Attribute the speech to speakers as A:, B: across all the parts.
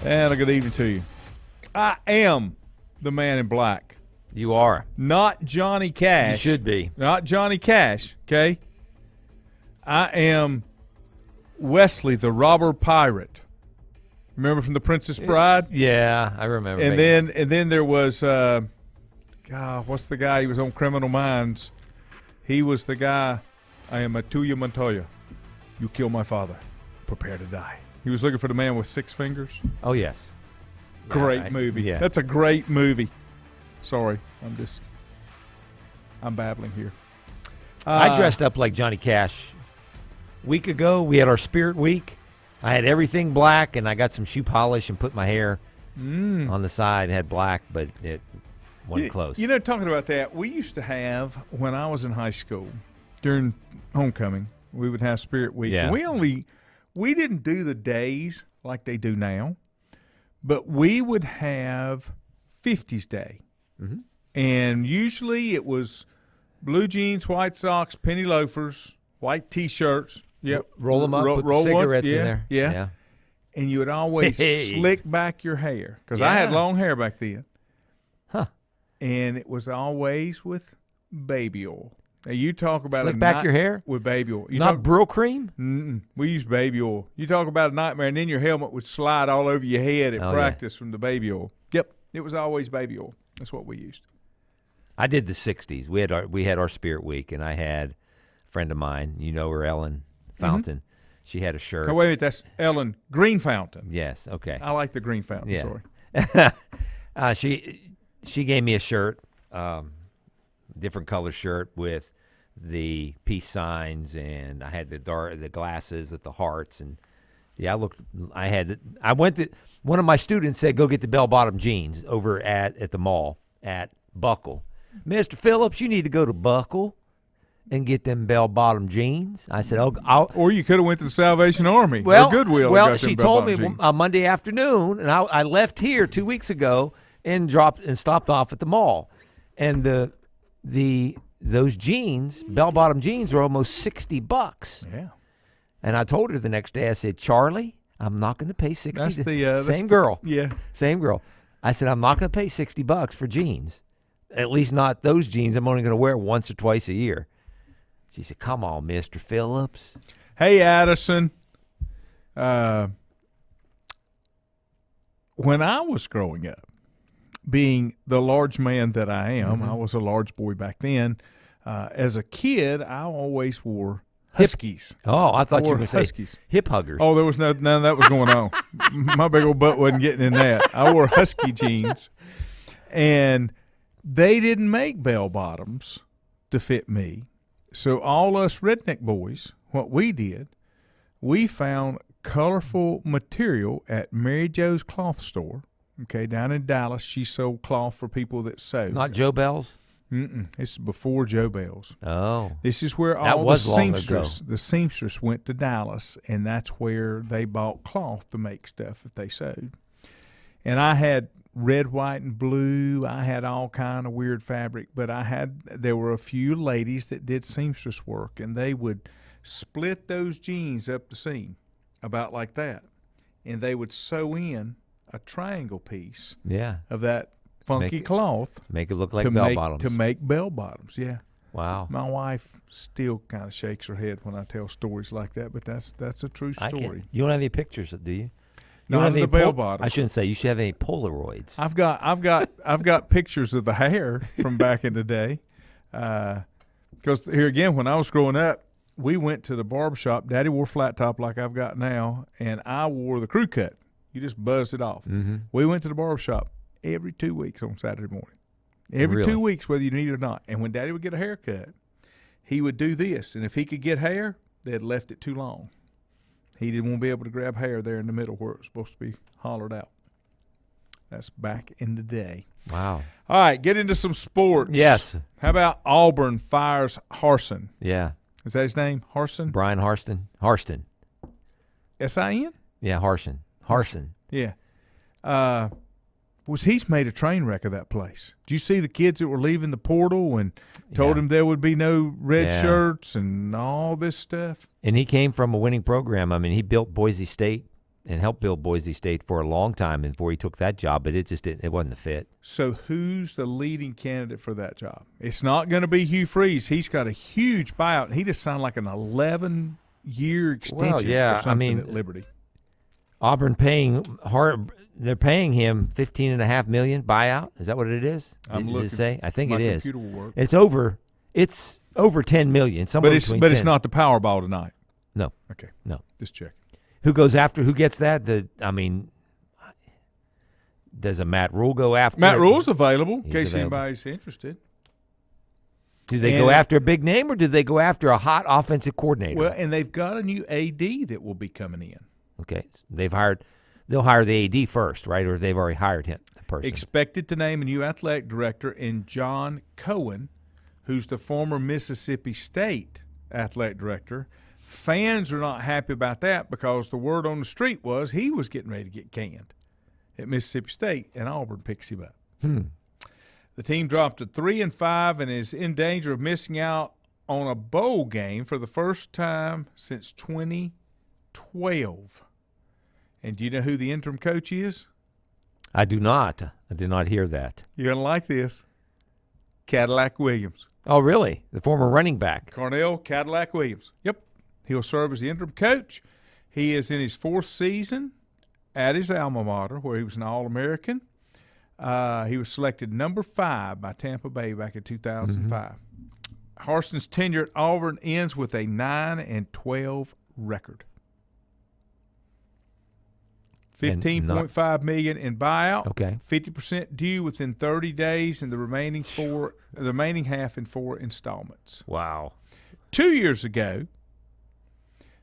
A: And a good evening to you. I am the man in black.
B: You are.
A: Not Johnny Cash.
B: You should be.
A: Not Johnny Cash, okay? I am Wesley, the robber pirate. Remember from The Princess Bride?
B: Yeah, I remember.
A: And then there was, God, what's the guy? He was on Criminal Minds. He was the guy, I am Atuya Montoya. You kill my father. Prepare to die. He was looking for the man with 6 fingers.
B: Oh, yes.
A: Great movie.
B: Yeah.
A: That's a great movie. Sorry, I'm babbling here.
B: I dressed up like Johnny Cash. A week ago, we had our Spirit Week. I had everything black, and I got some shoe polish and put my hair on the side. It had black, but it wasn't close.
A: You know, talking about that, we used to have, when I was in high school, during homecoming, we would have Spirit Week.
B: Yeah.
A: And we didn't do the days like they do now, but we would have 50s Day.
B: Mm-hmm.
A: And usually it was blue jeans, white socks, penny loafers, white T-shirts. Yep.
B: Roll them up, put cigarettes in there.
A: Yeah. And you would always slick back your hair because I had long hair back then.
B: Huh.
A: And it was always with baby oil. Now, you talk about
B: slick back your hair?
A: With baby oil.
B: Not Brill cream?
A: We used baby oil. You talk about a nightmare, and then your helmet would slide all over your head at practice from the baby oil. Yep. It was always baby oil. That's what we used.
B: I did the 60s. We had our Spirit Week, and I had a friend of mine, you know her, Ellen Fountain. Mm-hmm. She had a shirt.
A: Oh, wait a minute. That's Ellen Green Fountain.
B: Yes, okay.
A: I like the Green Fountain. Yeah.
B: Sorry. She gave me a shirt, different color shirt with the peace signs, and I had the glasses with the hearts, and one of my students said, go get the bell-bottom jeans over at the mall at Buckle. Mr. Phillips, you need to go to Buckle and get them bell-bottom jeans. I said,
A: or you could have went to the Salvation Army
B: or
A: Goodwill.
B: Well, she told me on Monday afternoon, and I left here 2 weeks ago and stopped off at the mall. And those jeans, bell-bottom jeans, are almost $60.
A: Yeah.
B: And I told her the next day, I said, Charlie, I'm not going to pay $60.
A: That's
B: same girl.
A: Yeah.
B: Same girl. I said, I'm not going to pay $60 for jeans. At least not those jeans I'm only going to wear once or twice a year. She said, come on, Mr. Phillips.
A: Hey, Addison. When I was growing up, being the large man that I am, I was a large boy back then. As a kid, I always wore Huskies.
B: I thought you were going to say
A: Huskies.
B: Hip huggers.
A: Oh, there was none of that was going on. My big old butt wasn't getting in that. I wore Husky jeans, and they didn't make bell bottoms to fit me. So all us redneck boys, what we did, we found colorful material at Mary Jo's cloth store. Okay, down in Dallas, she sold cloth for people that sewed.
B: Not Joe Bell's?
A: This is before Joe Bell's.
B: Oh.
A: This is where all the seamstress went to Dallas, and that's where they bought cloth to make stuff if they sewed. And I had red, white, and blue. I had all kind of weird fabric, but there were a few ladies that did seamstress work, and they would split those jeans up the seam about like that, and they would sew in a triangle piece of that funky cloth.
B: Make it look like bell bottoms.
A: To make bell bottoms, yeah.
B: Wow.
A: My wife still kind of shakes her head when I tell stories like that, but that's a true story.
B: You don't have any pictures, do you?
A: Not of the bell bottoms.
B: I shouldn't say. You should have any Polaroids.
A: I've got pictures of the hair from back in the day. Because here again, when I was growing up, we went to the barbershop. Daddy wore flat top like I've got now, and I wore the crew cut. You just buzzed it off. Mm-hmm. We went to the barbershop every 2 weeks on Saturday morning. Every 2 weeks, whether you need it or not. And when Daddy would get a haircut, he would do this. And if he could get hair, they had left it too long. He didn't want to be able to grab hair there in the middle where it was supposed to be hollered out. That's back in the day.
B: Wow.
A: All right, get into some sports.
B: Yes.
A: How about Auburn fires Harsin?
B: Yeah.
A: Is that his name? Harsin?
B: Brian Harston. Harston.
A: S-I-N?
B: Yeah, Harsin. Harsin.
A: Yeah. He's made a train wreck of that place. Did you see the kids that were leaving the portal and told him there would be no red shirts and all this stuff?
B: And he came from a winning program. I mean, he built Boise State and helped build Boise State for a long time before he took that job, but it wasn't a fit.
A: So who's the leading candidate for that job? It's not going to be Hugh Freeze. He's got a huge buyout. He just signed like an 11-year extension or something at Liberty.
B: Auburn they're paying him $15.5 million buyout. Is that what it is? Does it say? I think it is.
A: Computer will work.
B: It's over $10 million. But
A: it's not the Powerball tonight.
B: No.
A: Okay.
B: No.
A: Just check.
B: Who gets that? Does a Matt Rule go after?
A: Matt Rule's available in case anybody's interested.
B: Do they go after a big name or do they go after a hot offensive coordinator?
A: Well, and they've got a new AD that will be coming in.
B: Okay. They'll hire the AD first, right? Or they've already hired him, the person.
A: Expected to name a new athletic director in John Cohen, who's the former Mississippi State athletic director. Fans are not happy about that because the word on the street was he was getting ready to get canned at Mississippi State, and Auburn picks him up. The team dropped to 3-5 and is in danger of missing out on a bowl game for the first time since 2012. And do you know who the interim coach is?
B: I do not. I did not hear that.
A: You're going to like this. Cadillac Williams.
B: Oh, really? The former running back.
A: Cornell Cadillac Williams. Yep. He'll serve as the interim coach. He is in his 4th season at his alma mater where he was an All-American. He was selected number 5 by Tampa Bay back in 2005. Harson's tenure at Auburn ends with a 9-12 record. $15.5 million in buyout.
B: Okay.
A: 50% due within 30 days, and the remaining half in 4 installments.
B: Wow.
A: 2 years ago,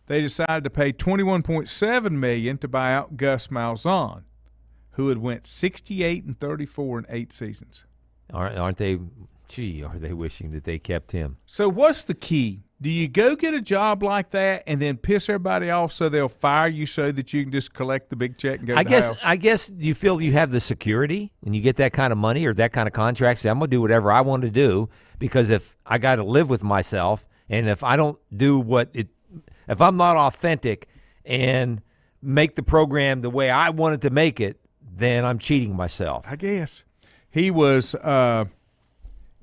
A: they decided to pay $21.7 million to buy out Gus Malzahn, who had went 68-34 in 8 seasons.
B: Aren't they? Are they wishing that they kept him?
A: So what's the key? Do you go get a job like that and then piss everybody off so they'll fire you so that you can just collect the big check and go to the house?
B: I guess you feel you have the security when you get that kind of money or that kind of contract. Say, I'm going to do whatever I want to do because if I got to live with myself and if I don't do if I'm not authentic and make the program the way I wanted to make it, then I'm cheating myself.
A: I guess. He was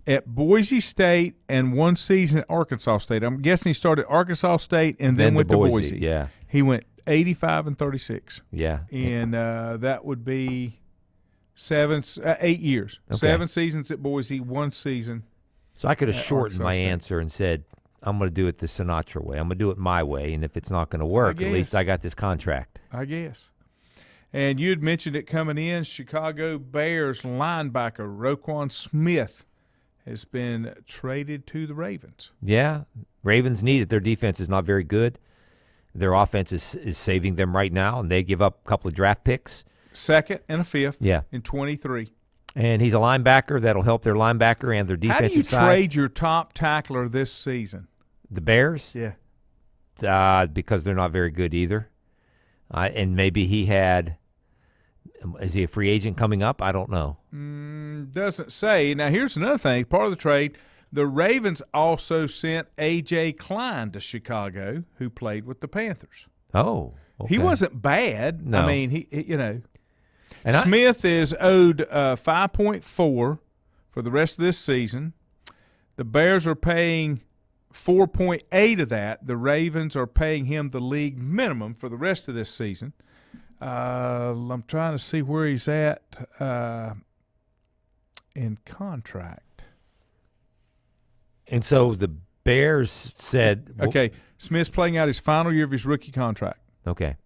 A: at Boise State and 1 season at Arkansas State. I'm guessing he started at Arkansas State and then went to Boise.
B: Yeah.
A: He went 85-36.
B: Yeah.
A: And that would be 8 years. Okay. 7 seasons at Boise, 1 season.
B: So I could have shortened
A: Arkansas
B: my
A: State.
B: answer and said, I'm going to do it the Sinatra way. I'm going to do it my way, and if it's not going to work, at least I got this contract.
A: I guess. And you had mentioned it coming in, Chicago Bears linebacker Roquan Smith has been traded to the Ravens.
B: Yeah, Ravens need it. Their defense is not very good. Their offense is saving them right now, and they give up a couple of draft picks.
A: 2nd and a 5th in 23.
B: And he's a linebacker that'll help their linebacker and their defensive side.
A: How do you trade your top tackler this season?
B: The Bears?
A: Yeah.
B: Because they're not very good either. And maybe is he a free agent coming up? I don't know.
A: Doesn't say. Now, here's another thing. Part of the trade, the Ravens also sent A.J. Klein to Chicago, who played with the Panthers.
B: Oh, okay.
A: He wasn't bad.
B: No.
A: I mean, he.
B: And
A: Smith is owed 5.4 for the rest of this season. The Bears are paying 4.8 of that. The Ravens are paying him the league minimum for the rest of this season. I'm trying to see where he's at in contract.
B: And so the Bears said,
A: okay, Smith's playing out his final year of his rookie contract.
B: Okay.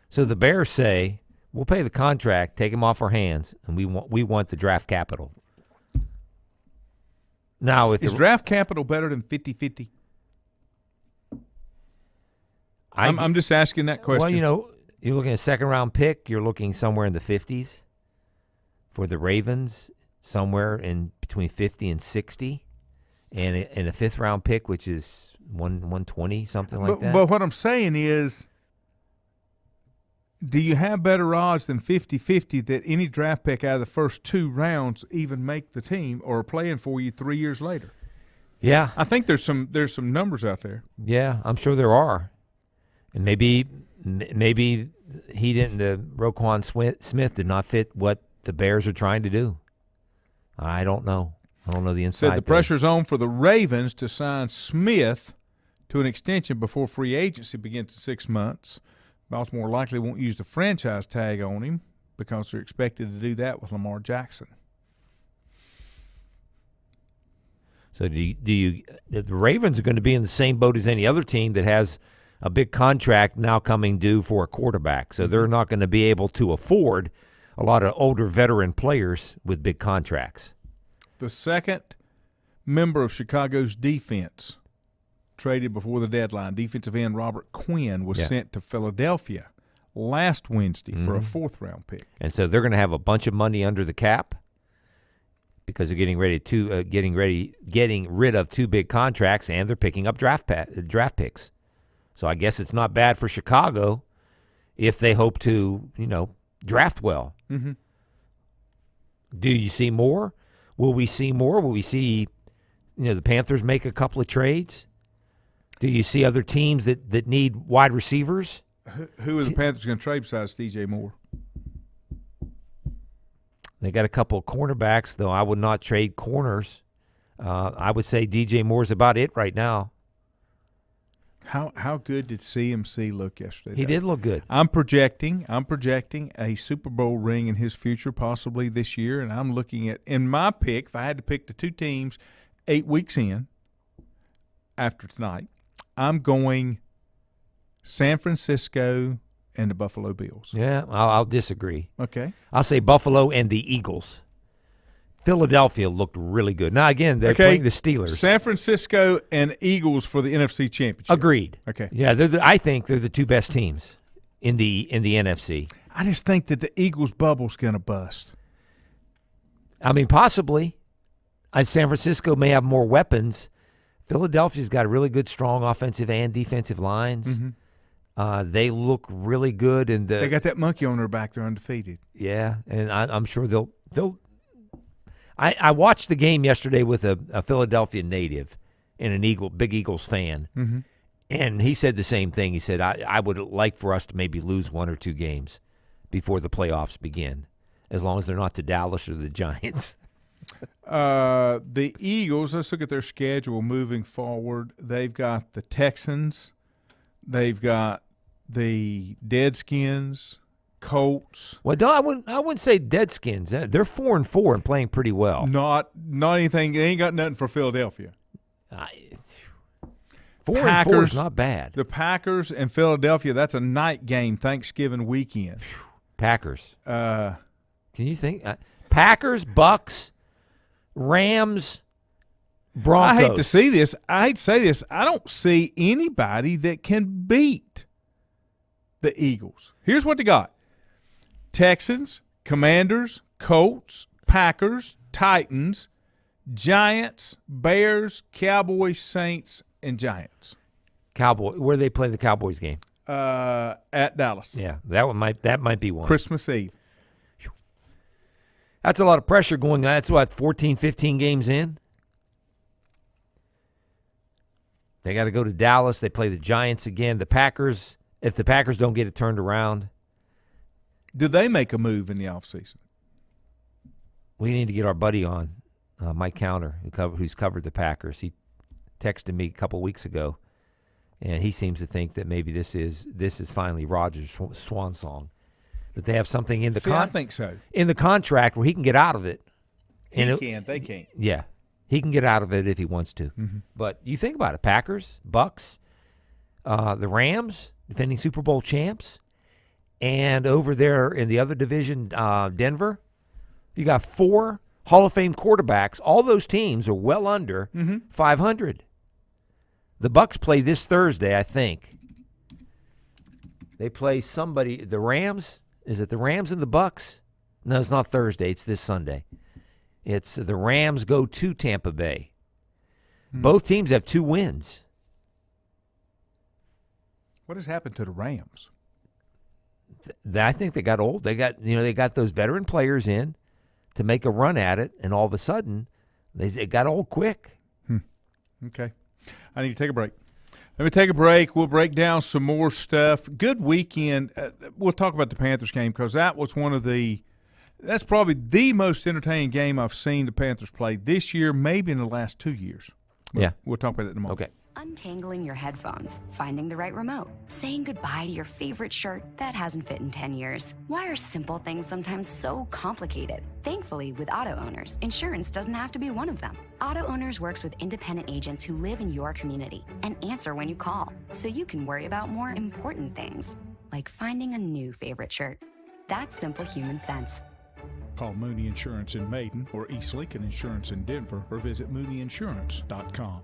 B: So the Bears say, we'll pay the contract, take him off our hands, and we want the draft capital. Now,
A: is draft capital better than 50-50? I'm just asking that question.
B: Well, you're looking at a second-round pick. You're looking somewhere in the 50s for the Ravens, somewhere in between 50 and 60, and a fifth-round pick, which is 120, something like that.
A: But what I'm saying is, do you have better odds than 50-50 that any draft pick out of the first 2 rounds even make the team or are playing for you 3 years later?
B: Yeah.
A: I think there's some numbers out there.
B: Yeah, I'm sure there are. And maybe he didn't. Roquan Smith did not fit what the Bears are trying to do. I don't know. I don't know the inside.
A: Said the pressure's on for the Ravens to sign Smith to an extension before free agency begins in 6 months. Baltimore likely won't use the franchise tag on him because they're expected to do that with Lamar Jackson.
B: So the Ravens are going to be in the same boat as any other team that has a big contract now coming due for a quarterback. So they're not going to be able to afford a lot of older veteran players with big contracts.
A: The second member of Chicago's defense traded before the deadline, defensive end Robert Quinn, was sent to Philadelphia last Wednesday for a 4th-round pick.
B: And so they're going to have a bunch of money under the cap because they're getting rid of 2 big contracts, and they're picking up draft picks. So I guess it's not bad for Chicago if they hope to, draft well.
A: Mm-hmm.
B: Do you see more? Will we see more? Will we see, the Panthers make a couple of trades? Do you see other teams that need wide receivers?
A: Who are the Panthers going to trade besides DJ Moore?
B: They got a couple of cornerbacks, though I would not trade corners. I would say DJ Moore's about it right now.
A: How good did CMC look yesterday?
B: He did look good.
A: I'm projecting a Super Bowl ring in his future, possibly this year, and I'm looking at, in my pick, if I had to pick the 2 teams 8 weeks in after tonight, I'm going San Francisco and the Buffalo Bills.
B: Yeah, I'll disagree.
A: Okay.
B: I'll say Buffalo and the Eagles. Philadelphia looked really good. Now, again, they're playing the Steelers.
A: San Francisco and Eagles for the NFC Championship.
B: Agreed.
A: Okay.
B: Yeah, I think they're the 2 best teams in the NFC.
A: I just think that the Eagles' bubble's going to bust.
B: I mean, possibly. San Francisco may have more weapons. Philadelphia's got really good, strong offensive and defensive lines.
A: Mm-hmm.
B: They look really good, and
A: they got that monkey on their back. They're undefeated.
B: Yeah, and I'm sure they'll. I watched the game yesterday with a Philadelphia native and big Eagles fan,
A: mm-hmm.
B: and he said the same thing. He said, I would like for us to maybe lose 1 or 2 games before the playoffs begin, as long as they're not to Dallas or the Giants.
A: The Eagles, let's look at their schedule moving forward. They've got the Texans. They've got the Deadskins, Colts.
B: Well, no, I wouldn't say Deadskins. They're 4-4 and playing pretty well.
A: Not anything. They ain't got nothing for Philadelphia.
B: 4-4 is not bad.
A: The Packers and Philadelphia, that's a night game Thanksgiving weekend.
B: Packers.
A: Can
B: you think? Packers, Bucks, Rams, Broncos.
A: I hate to say this. I don't see anybody that can beat the Eagles. Here's what they got. Texans, Commanders, Colts, Packers, Titans, Giants, Bears, Cowboys, Saints, and Giants.
B: Where they play the Cowboys game?
A: At Dallas.
B: Yeah, that might be one.
A: Christmas Eve.
B: That's a lot of pressure going on. That's 14, 15 games in. They got to go to Dallas. They play the Giants again. The Packers, if the Packers don't get it turned around.
A: Do they make a move in the offseason?
B: We need to get our buddy on, Mike Counter, who's covered the Packers. He texted me a couple weeks ago, and he seems to think that maybe this is finally Rodgers' swan song, that they have something in the
A: I think so.
B: In the contract where he can get out of it.
A: They can't.
B: Yeah. He can get out of it if he wants to.
A: Mm-hmm.
B: But you think about it, Packers, Bucks, the Rams, defending Super Bowl champs, and over there in the other division, Denver, you got 4 Hall of Fame quarterbacks. All those teams are well under 500. The Bucks play this Thursday, I think. They play somebody, the Rams. Is it the Rams and the Bucks? No, it's not Thursday. It's this Sunday. It's the Rams go to Tampa Bay. Both teams have 2 wins.
A: What has happened to the Rams?
B: I think they got old. They got those veteran players in to make a run at it, and all of a sudden, it got old quick.
A: Okay. I need to take a break. Let me take a break. We'll break down some more stuff. Good weekend. We'll talk about the Panthers game because that was that's probably the most entertaining game I've seen the Panthers play this year, maybe in the last 2 years. But we'll talk about it in a moment.
B: Okay.
C: Untangling your headphones, finding the right remote, saying goodbye to your favorite shirt that hasn't fit in 10 years. Why are simple things sometimes so complicated? Thankfully, with auto owners, insurance doesn't have to be one of them. Auto Owners works with independent agents who live in your community and answer when you call, so you can worry about more important things, like finding a new favorite shirt. That's simple human sense.
D: Call Mooney Insurance in Maiden or East Lincoln Insurance in Denver or visit mooneyinsurance.com.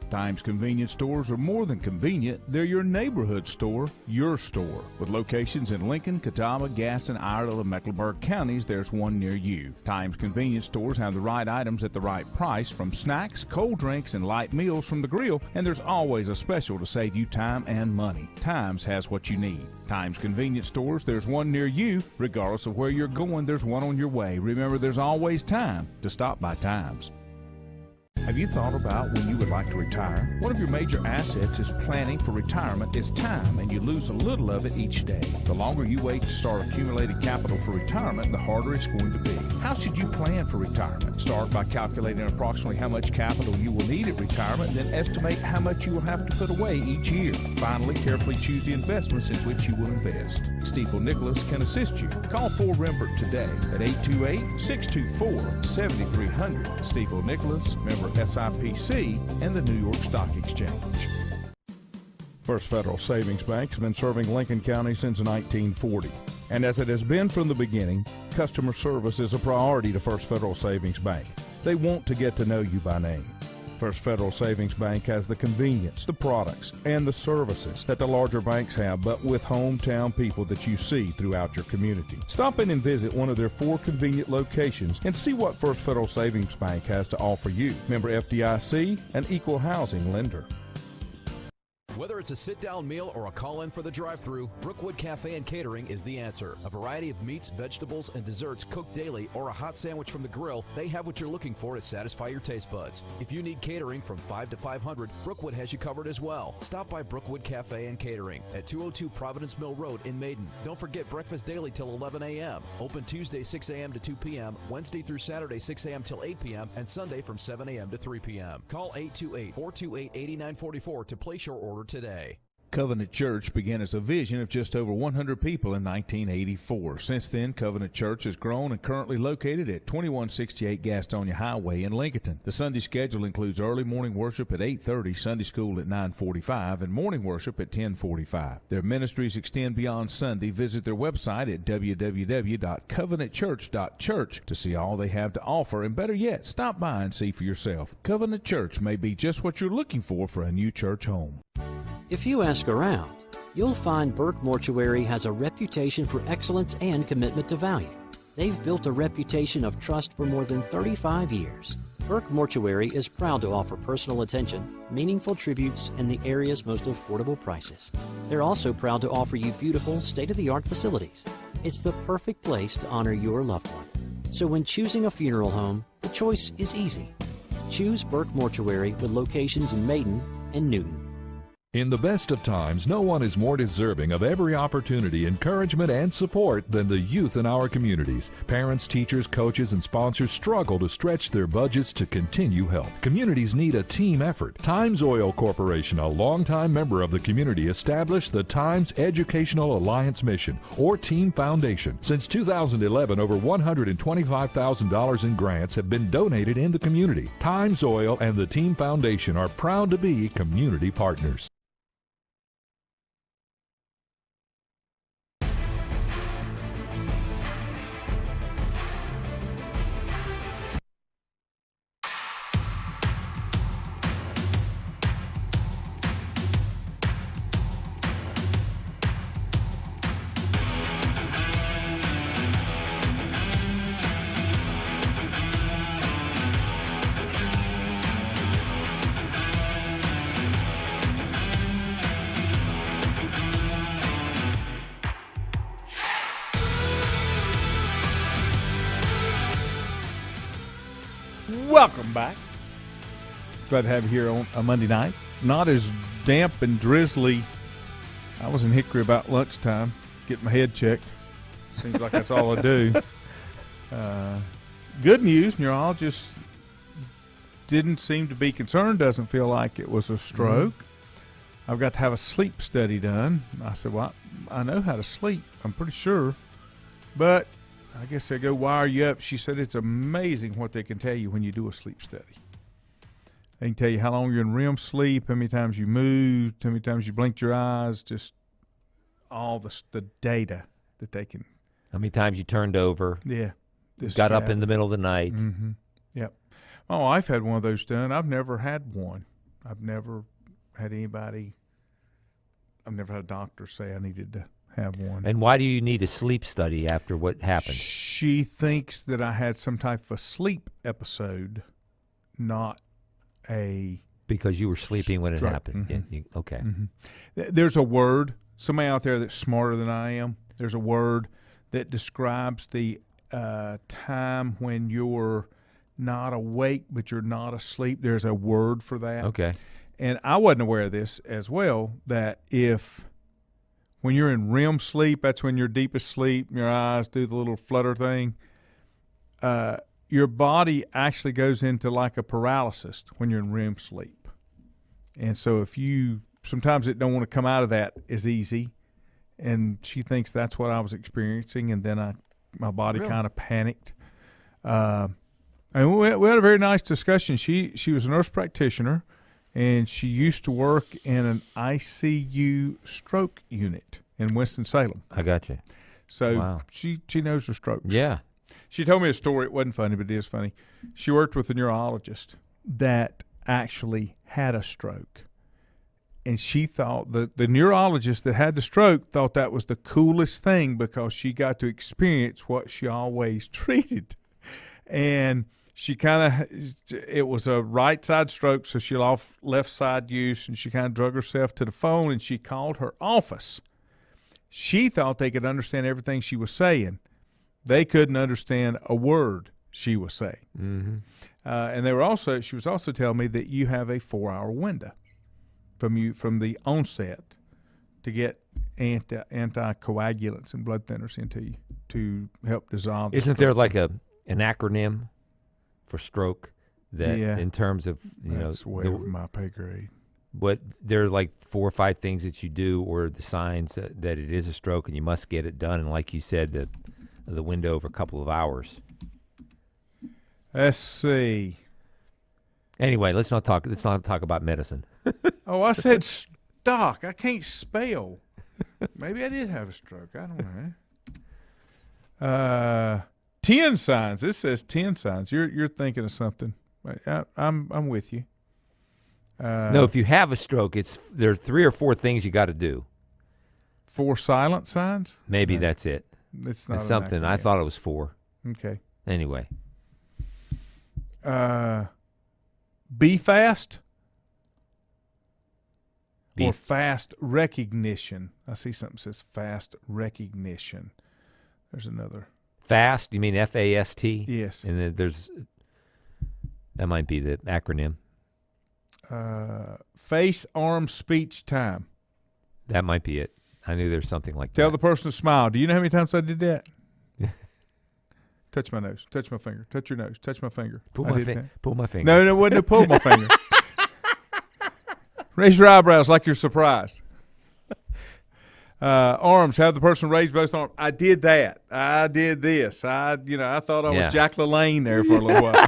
E: Times convenience stores are more than convenient. They're your neighborhood store, your store. With locations in Lincoln, Catawba, Gaston, Iredell, and Mecklenburg counties, there's one near you. Times convenience stores have the right items at the right price, from snacks, cold drinks, and light meals from the grill, and there's always a special to save you time and money. Times has what you need. Times convenience stores, there's one near you. Regardless of where you're going, there's one on your way. Remember, there's always time to stop by Times. Have you thought about when you would like to retire? One of your major assets is planning for retirement is time, and you lose a little of it each day. The longer you wait to start accumulating capital for retirement, the harder it's going to be. How should you plan for retirement? Start by calculating approximately how much capital you will need at retirement, then estimate how much you will have to put away each year. Finally, carefully choose the investments in which you will invest. Stifel Nicholas can assist you. Call Ford Rembert today at 828-624-7300. Stifel Nicholas, member SIPC, and the New York Stock Exchange.
F: First Federal Savings Bank has been serving Lincoln County since 1940. And as it has been from the beginning, customer service is a priority to First Federal Savings Bank. They want to get to know you by name. First Federal Savings Bank has the convenience, the products, and the services that the larger banks have, but with hometown people that you see throughout your community. Stop in and visit one of their 4 convenient locations and see what First Federal Savings Bank has to offer you. Member FDIC, an equal housing lender.
G: Whether it's a sit-down meal or a call-in for the drive-thru, Brookwood Cafe and Catering is the answer. A variety of meats, vegetables, and desserts cooked daily, or a hot sandwich from the grill, they have what you're looking for to satisfy your taste buds. If you need catering from 5 to 500, Brookwood has you covered as well. Stop by Brookwood Cafe and Catering at 202 Providence Mill Road in Maiden. Don't forget breakfast daily till 11 a.m. Open Tuesday 6 a.m. to 2 p.m., Wednesday through Saturday 6 a.m. till 8 p.m., and Sunday from 7 a.m. to 3 p.m. Call 828-428-8944 to place your order today.
E: Covenant Church began as a vision of just over 100 people in 1984. Since then, Covenant Church has grown and currently located at 2168 Gastonia Highway in Lincoln. The Sunday schedule includes early morning worship at 8:30, Sunday school at 9:45, and morning worship at 10:45. Their ministries extend beyond Sunday. Visit their website at www.covenantchurch.church to see all they have to offer, and better yet, stop by and see for yourself. Covenant Church may be just what you're looking for a new church home.
H: If you ask around, you'll find Burke Mortuary has a reputation for excellence and commitment to value. They've built a reputation of trust for more than 35 years. Burke Mortuary is proud to offer personal attention, meaningful tributes, and the area's most affordable prices. They're also proud to offer you beautiful, state-of-the-art facilities. It's the perfect place to honor your loved one. So when choosing a funeral home, the choice is easy. Choose Burke Mortuary with locations in Maiden and Newton.
I: In the best of times, no one is more deserving of every opportunity, encouragement, and support than the youth in our communities. Parents, teachers, coaches, and sponsors struggle to stretch their budgets to continue help. Communities need a team effort. Times Oil Corporation, a longtime member of the community, established the Times Educational Alliance Mission, or Team Foundation. Since 2011, over $125,000 in grants have been donated in the community. Times Oil and the Team Foundation are proud to be community partners.
A: Welcome back. Glad to have you here on a Monday night. Not as damp and drizzly. I was in Hickory about lunchtime, getting my head checked. Seems like that's all I do. Good news, neurologist didn't seem to be concerned, doesn't feel like it was a stroke. I've got to have a sleep study done. I said, well, I know how to sleep, I'm pretty sure. But I guess they go wire you up. She said it's amazing what they can tell you when you do a sleep study. They can tell you how long you're in REM sleep, how many times you moved, how many times you blinked your eyes, just all the data that they can.
B: How many times you turned over?
A: Yeah.
B: Got up in the middle of the night.
A: Mm-hmm. Yep. My wife had one of those done. I've never had one. I've never had anybody. I've never had a doctor say I needed to have one.
B: And why do you need a sleep study after what happened?
A: She thinks that I had some type of a sleep episode, not a
B: because you were sleeping when it happened.
A: Mm-hmm.
B: Yeah, okay.
A: Mm-hmm. There's a word, somebody out there that's smarter than I am, there's a word that describes the time when you're not awake but you're not asleep. There's a word for that.
B: Okay.
A: And I wasn't aware of this as well, that when you're in REM sleep, that's when you're deepest sleep, your eyes do the little flutter thing, your body actually goes into like a paralysis when you're in REM sleep. And so sometimes it don't want to come out of that as easy. And she thinks that's what I was experiencing. And then my body kind of panicked. And we had a very nice discussion. She was a nurse practitioner, and she used to work in an ICU stroke unit in Winston-Salem.
B: I got you.
A: So she knows her strokes.
B: Yeah.
A: She told me a story. It wasn't funny, but it is funny. She worked with a neurologist that actually had a stroke. And she thought the neurologist that had the stroke thought that was the coolest thing because she got to experience what she always treated. And she it was a right side stroke, so she lost left side use, and she kind of drug herself to the phone, and she called her office. She thought they could understand everything she was saying. They couldn't understand a word she was saying.
B: Mm-hmm.
A: And she was also telling me that you have a 4-hour window from the onset to get anticoagulants and blood thinners into you to help dissolve.
B: Isn't there like an acronym for stroke that in terms of
A: that's way over my pay grade?
B: But there are like 4 or 5 things that you do or the signs that it is a stroke, and you must get it done. And like you said, the window of a couple of hours.
A: Let's see.
B: Anyway, let's not talk about medicine.
A: Oh, I said stock. I can't spell. Maybe I did have a stroke. I don't know. 10 signs. This says 10 signs. You're thinking of something. I'm with you.
B: No, if you have a stroke, there are 3 or 4 things you got to do.
A: 4 silent signs?
B: Maybe that's it.
A: It's not
B: something. I thought it was 4.
A: Okay.
B: Anyway.
A: Be fast or fast recognition. I see something that says fast recognition. There's another.
B: Fast? You mean FAST?
A: Yes.
B: And then that might be the acronym.
A: Face, arm, speech, time.
B: That might be it. I knew there's something like that.
A: Tell the person to smile. Do you know how many times I did that? Touch my nose. Touch my finger. Touch your nose. Touch my finger.
B: Pull my finger.
A: No, it wasn't pull my finger. Raise your eyebrows like you're surprised. Arms. Have the person raise both arms. I did that. I did this. I thought I was Jack LaLanne there for a little while.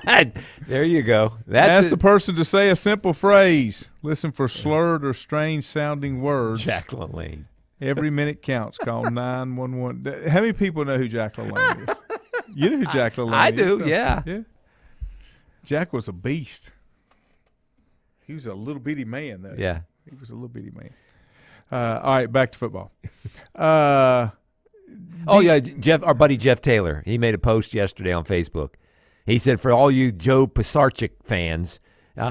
B: There you go.
A: Ask the person to say a simple phrase. Listen for slurred or strange sounding words.
B: Jack LaLanne.
A: Every minute counts. Call 911. How many people know who Jack LaLanne is? You know who Jack LaLanne is.
B: I do, yeah.
A: Jack was a beast. He was a little bitty man, though.
B: Yeah.
A: He was a little bitty man. All right, back to football.
B: Jeff, our buddy Jeff Taylor, he made a post yesterday on Facebook. He said, for all you Joe Pisarcik fans,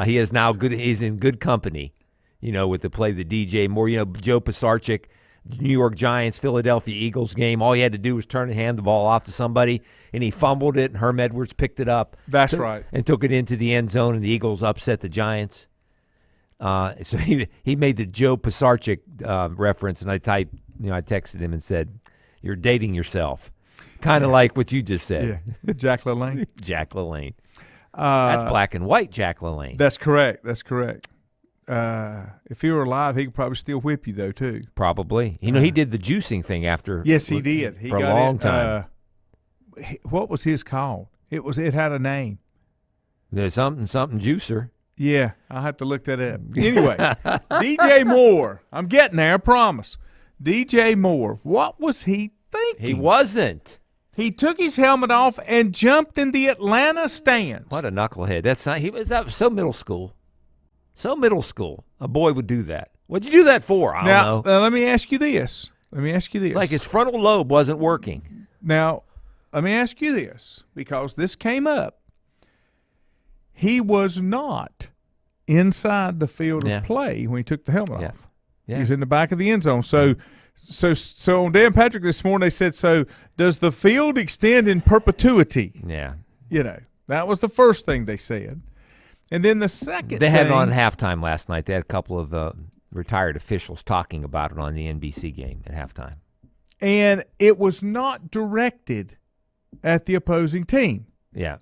B: he is now good. He's in good company, with the DJ Moore. Joe Pisarcik New York Giants, Philadelphia Eagles game. All he had to do was turn and hand the ball off to somebody, and he fumbled it, and Herm Edwards picked it up.
A: That's right.
B: And took it into the end zone, and the Eagles upset the Giants. So he made the Joe Pisarcik reference, and I texted him and said, "You're dating yourself," kind of like what you just said.
A: Yeah, Jack LaLanne.
B: Jack LaLanne. That's black and white, Jack LaLanne.
A: That's correct. That's correct. If he were alive, he could probably still whip you though too.
B: Probably. He did the juicing thing after.
A: Yes, he did. He
B: for
A: got
B: a long time.
A: What was his called? It had a name.
B: There's something juicer.
A: Yeah, I'll have to look that up. Anyway, DJ Moore. I'm getting there, I promise. DJ Moore. What was he thinking?
B: He wasn't.
A: He took his helmet off and jumped in the Atlanta stands.
B: What a knucklehead. That was so middle school. So middle school. A boy would do that. What'd you do that for? I don't know.
A: Let me ask you this.
B: It's like his frontal lobe wasn't working.
A: Now, let me ask you this, because this came up. He was not inside the field of play when he took the helmet off. Yeah. He's in the back of the end zone. So on Dan Patrick this morning, they said, so does the field extend in perpetuity?
B: Yeah.
A: That was the first thing they said. And then the second
B: They had it on halftime last night. They had a couple of retired officials talking about it on the NBC game at halftime.
A: And it was not directed at the opposing team.
B: Yeah.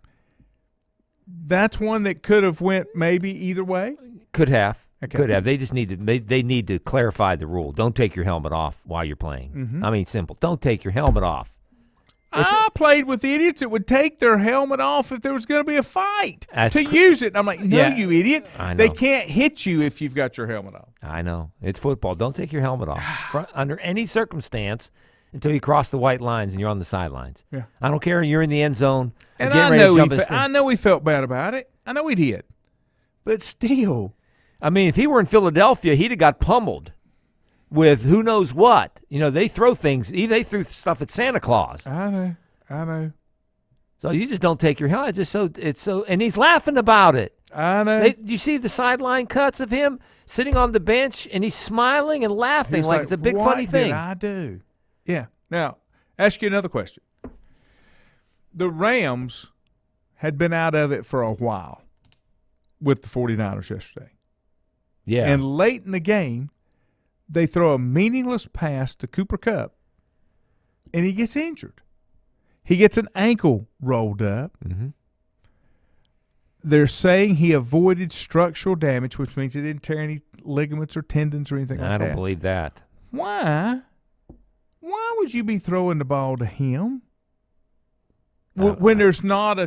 A: That's one that could have went maybe either way?
B: Could have.
A: Okay.
B: Could have. They just need to they need to clarify the rule. Don't take your helmet off while you're playing.
A: Mm-hmm.
B: I mean, simple. Don't take your helmet off.
A: I played with idiots that would take their helmet off if there was going to be a fight use it. I'm like, no, you idiot. They can't hit you if you've got your helmet off.
B: I know. It's football. Don't take your helmet off under any circumstance until you cross the white lines and you're on the sidelines.
A: Yeah.
B: I don't care. You're in the end zone.
A: And I know he felt bad about it. I know he did. But still.
B: I mean, if he were in Philadelphia, he'd have got pummeled with who knows what. They throw things. They threw stuff at Santa Claus.
A: I know.
B: So you just don't take your helmet. It's so, and he's laughing about it.
A: I know.
B: You see the sideline cuts of him sitting on the bench, and he's smiling and laughing like it's a big funny thing.
A: What did I do? Yeah. Now, ask you another question. The Rams had been out of it for a while with the 49ers yesterday.
B: Yeah.
A: And late in the game, they throw a meaningless pass to Cooper Kupp, and he gets injured. He gets an ankle rolled up.
B: Mm-hmm.
A: They're saying he avoided structural damage, which means he didn't tear any ligaments or tendons or anything like that.
B: I don't believe that.
A: Why? Why would you be throwing the ball to him when there's not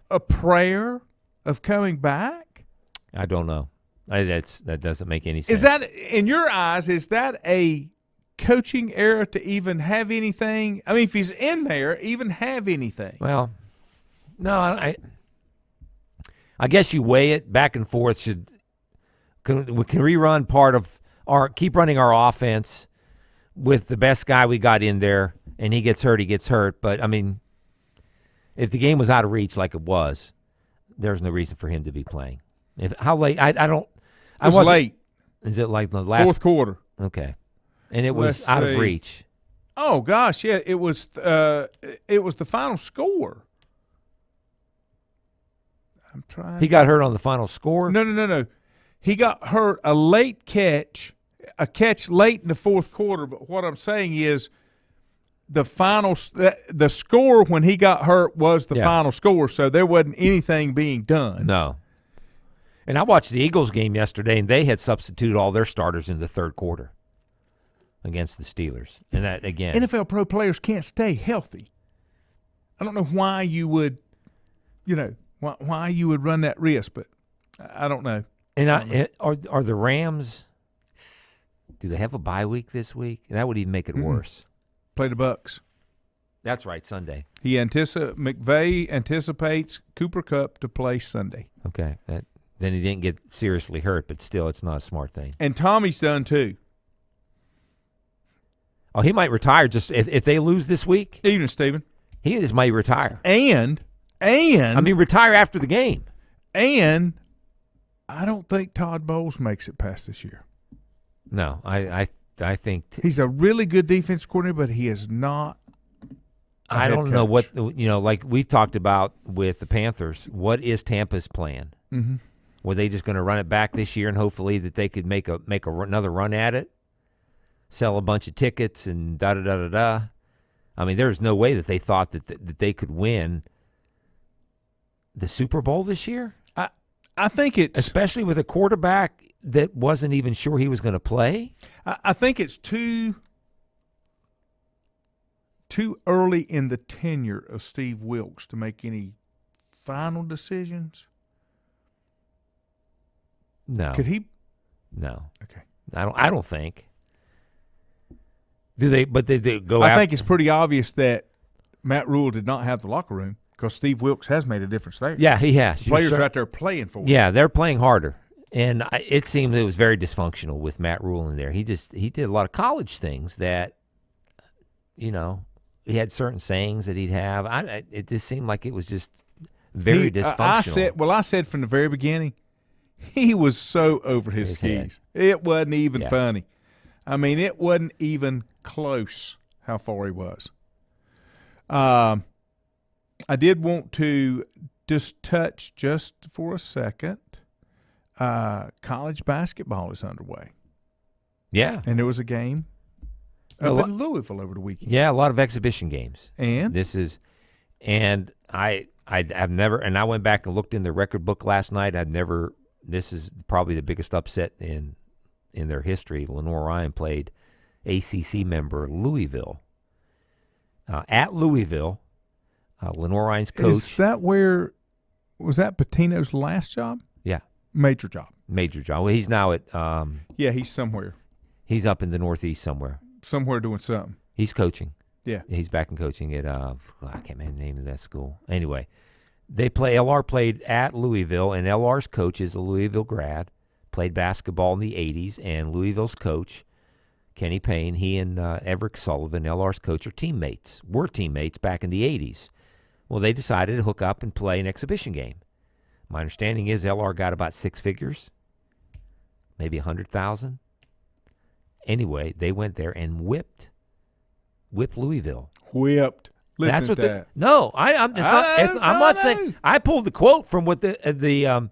A: a prayer of coming back?
B: I don't know. That doesn't make any sense.
A: Is that, in your eyes, is that a coaching error to even have anything? I mean, if he's in there, even have anything?
B: Well, no, I guess you weigh it back and forth. We can rerun part of keep running our offense with the best guy we got in there, and he gets hurt. But, I mean, if the game was out of reach like it was, there's no reason for him to be playing. How late? I don't.
A: It was late.
B: Is it like the last?
A: Fourth quarter.
B: Okay. And it was out of reach.
A: Oh, gosh, yeah. It was the final score. I'm trying.
B: He got hurt on the final score?
A: No. He got hurt a late catch. A catch late in the fourth quarter, but what I'm saying is the score when he got hurt was the final score, so there wasn't anything being done.
B: No. And I watched the Eagles game yesterday, and they had substituted all their starters in the third quarter against the Steelers. And that, again,
A: NFL pro players can't stay healthy. I don't know why you would, why you would run that risk, but I don't know.
B: And are the Rams – do they have a bye week this week? That would even make it worse.
A: Play the Bucks.
B: That's right, Sunday.
A: McVay anticipates Cooper Kupp to play Sunday.
B: Okay. Then he didn't get seriously hurt, but still, it's not a smart thing.
A: And Tommy's done too.
B: Oh, he might retire just if they lose this week.
A: Evening, Stephen.
B: He just might retire.
A: And
B: retire after the game.
A: And I don't think Todd Bowles makes it past this year.
B: No, I think
A: he's a really good defense coordinator, but he is not.
B: I don't know what like we've talked about with the Panthers. What is Tampa's plan?
A: Mm-hmm.
B: Were they just going to run it back this year and hopefully that they could make another run at it, sell a bunch of tickets and da da da da da? I mean, there's no way that they thought that they could win the Super Bowl this year.
A: I think it's
B: especially with a quarterback that wasn't even sure he was going to play.
A: I think it's too early in the tenure of Steve Wilkes to make any final decisions.
B: No.
A: Could he?
B: No.
A: Okay.
B: I don't think. Do they? But they go.
A: I think it's pretty obvious that Matt Rule did not have the locker room because Steve Wilkes has made a difference there.
B: Yeah, he has.
A: The players are out there playing for him.
B: Yeah, they're playing harder, and it seemed it was very dysfunctional with Matt Rule in there. He did a lot of college things that, he had certain sayings that he'd have. It just seemed like it was just very dysfunctional.
A: I said from the very beginning, he was so over his skis. It wasn't even funny. I mean, it wasn't even close how far he was. I did want to just touch just for a second. College basketball is underway.
B: Yeah.
A: And there was a game up in Louisville over the weekend.
B: Yeah, a lot of exhibition games.
A: And
B: I've never, and I went back and looked in the record book last night. This is probably the biggest upset in their history. Lenore Ryan played ACC member Louisville. At Louisville, Lenore Ryan's coach.
A: Was that Patino's last job?
B: Yeah.
A: Major job.
B: Well, he's now at.
A: Yeah, he's somewhere.
B: He's up in the Northeast somewhere.
A: Somewhere doing something.
B: He's coaching.
A: Yeah.
B: He's back in coaching at, I can't remember the name of that school. Anyway, LR played at Louisville, and LR's coach is a Louisville grad, played basketball in the 80s, and Louisville's coach, Kenny Payne, he and Everett Sullivan, LR's coach, were teammates back in the 80s. Well, they decided to hook up and play an exhibition game. My understanding is LR got about six figures, maybe 100,000. Anyway, they went there and whipped Louisville.
A: Whipped. Listen
B: That's what
A: to that.
B: I'm not saying. I pulled the quote from what the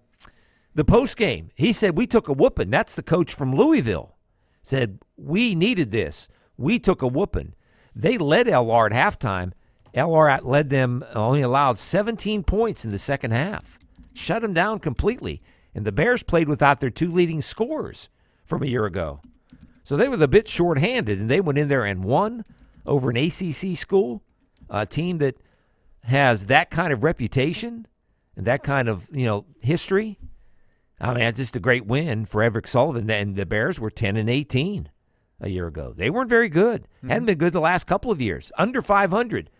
B: post game. He said we took a whooping. That's the coach from Louisville. Said we needed this. We took a whooping. They led LR at halftime. LR led them, only allowed 17 points in the second half. Shut them down completely. And the Bears played without their two leading scorers from a year ago. So they were a bit shorthanded, and they went in there and won over an ACC school, a team that has that kind of reputation and that kind of history. I mean, it's just a great win for Everett Sullivan. And the Bears were 10-18 a year ago. They weren't very good. Mm-hmm. Hadn't been good the last couple of years. Under 500.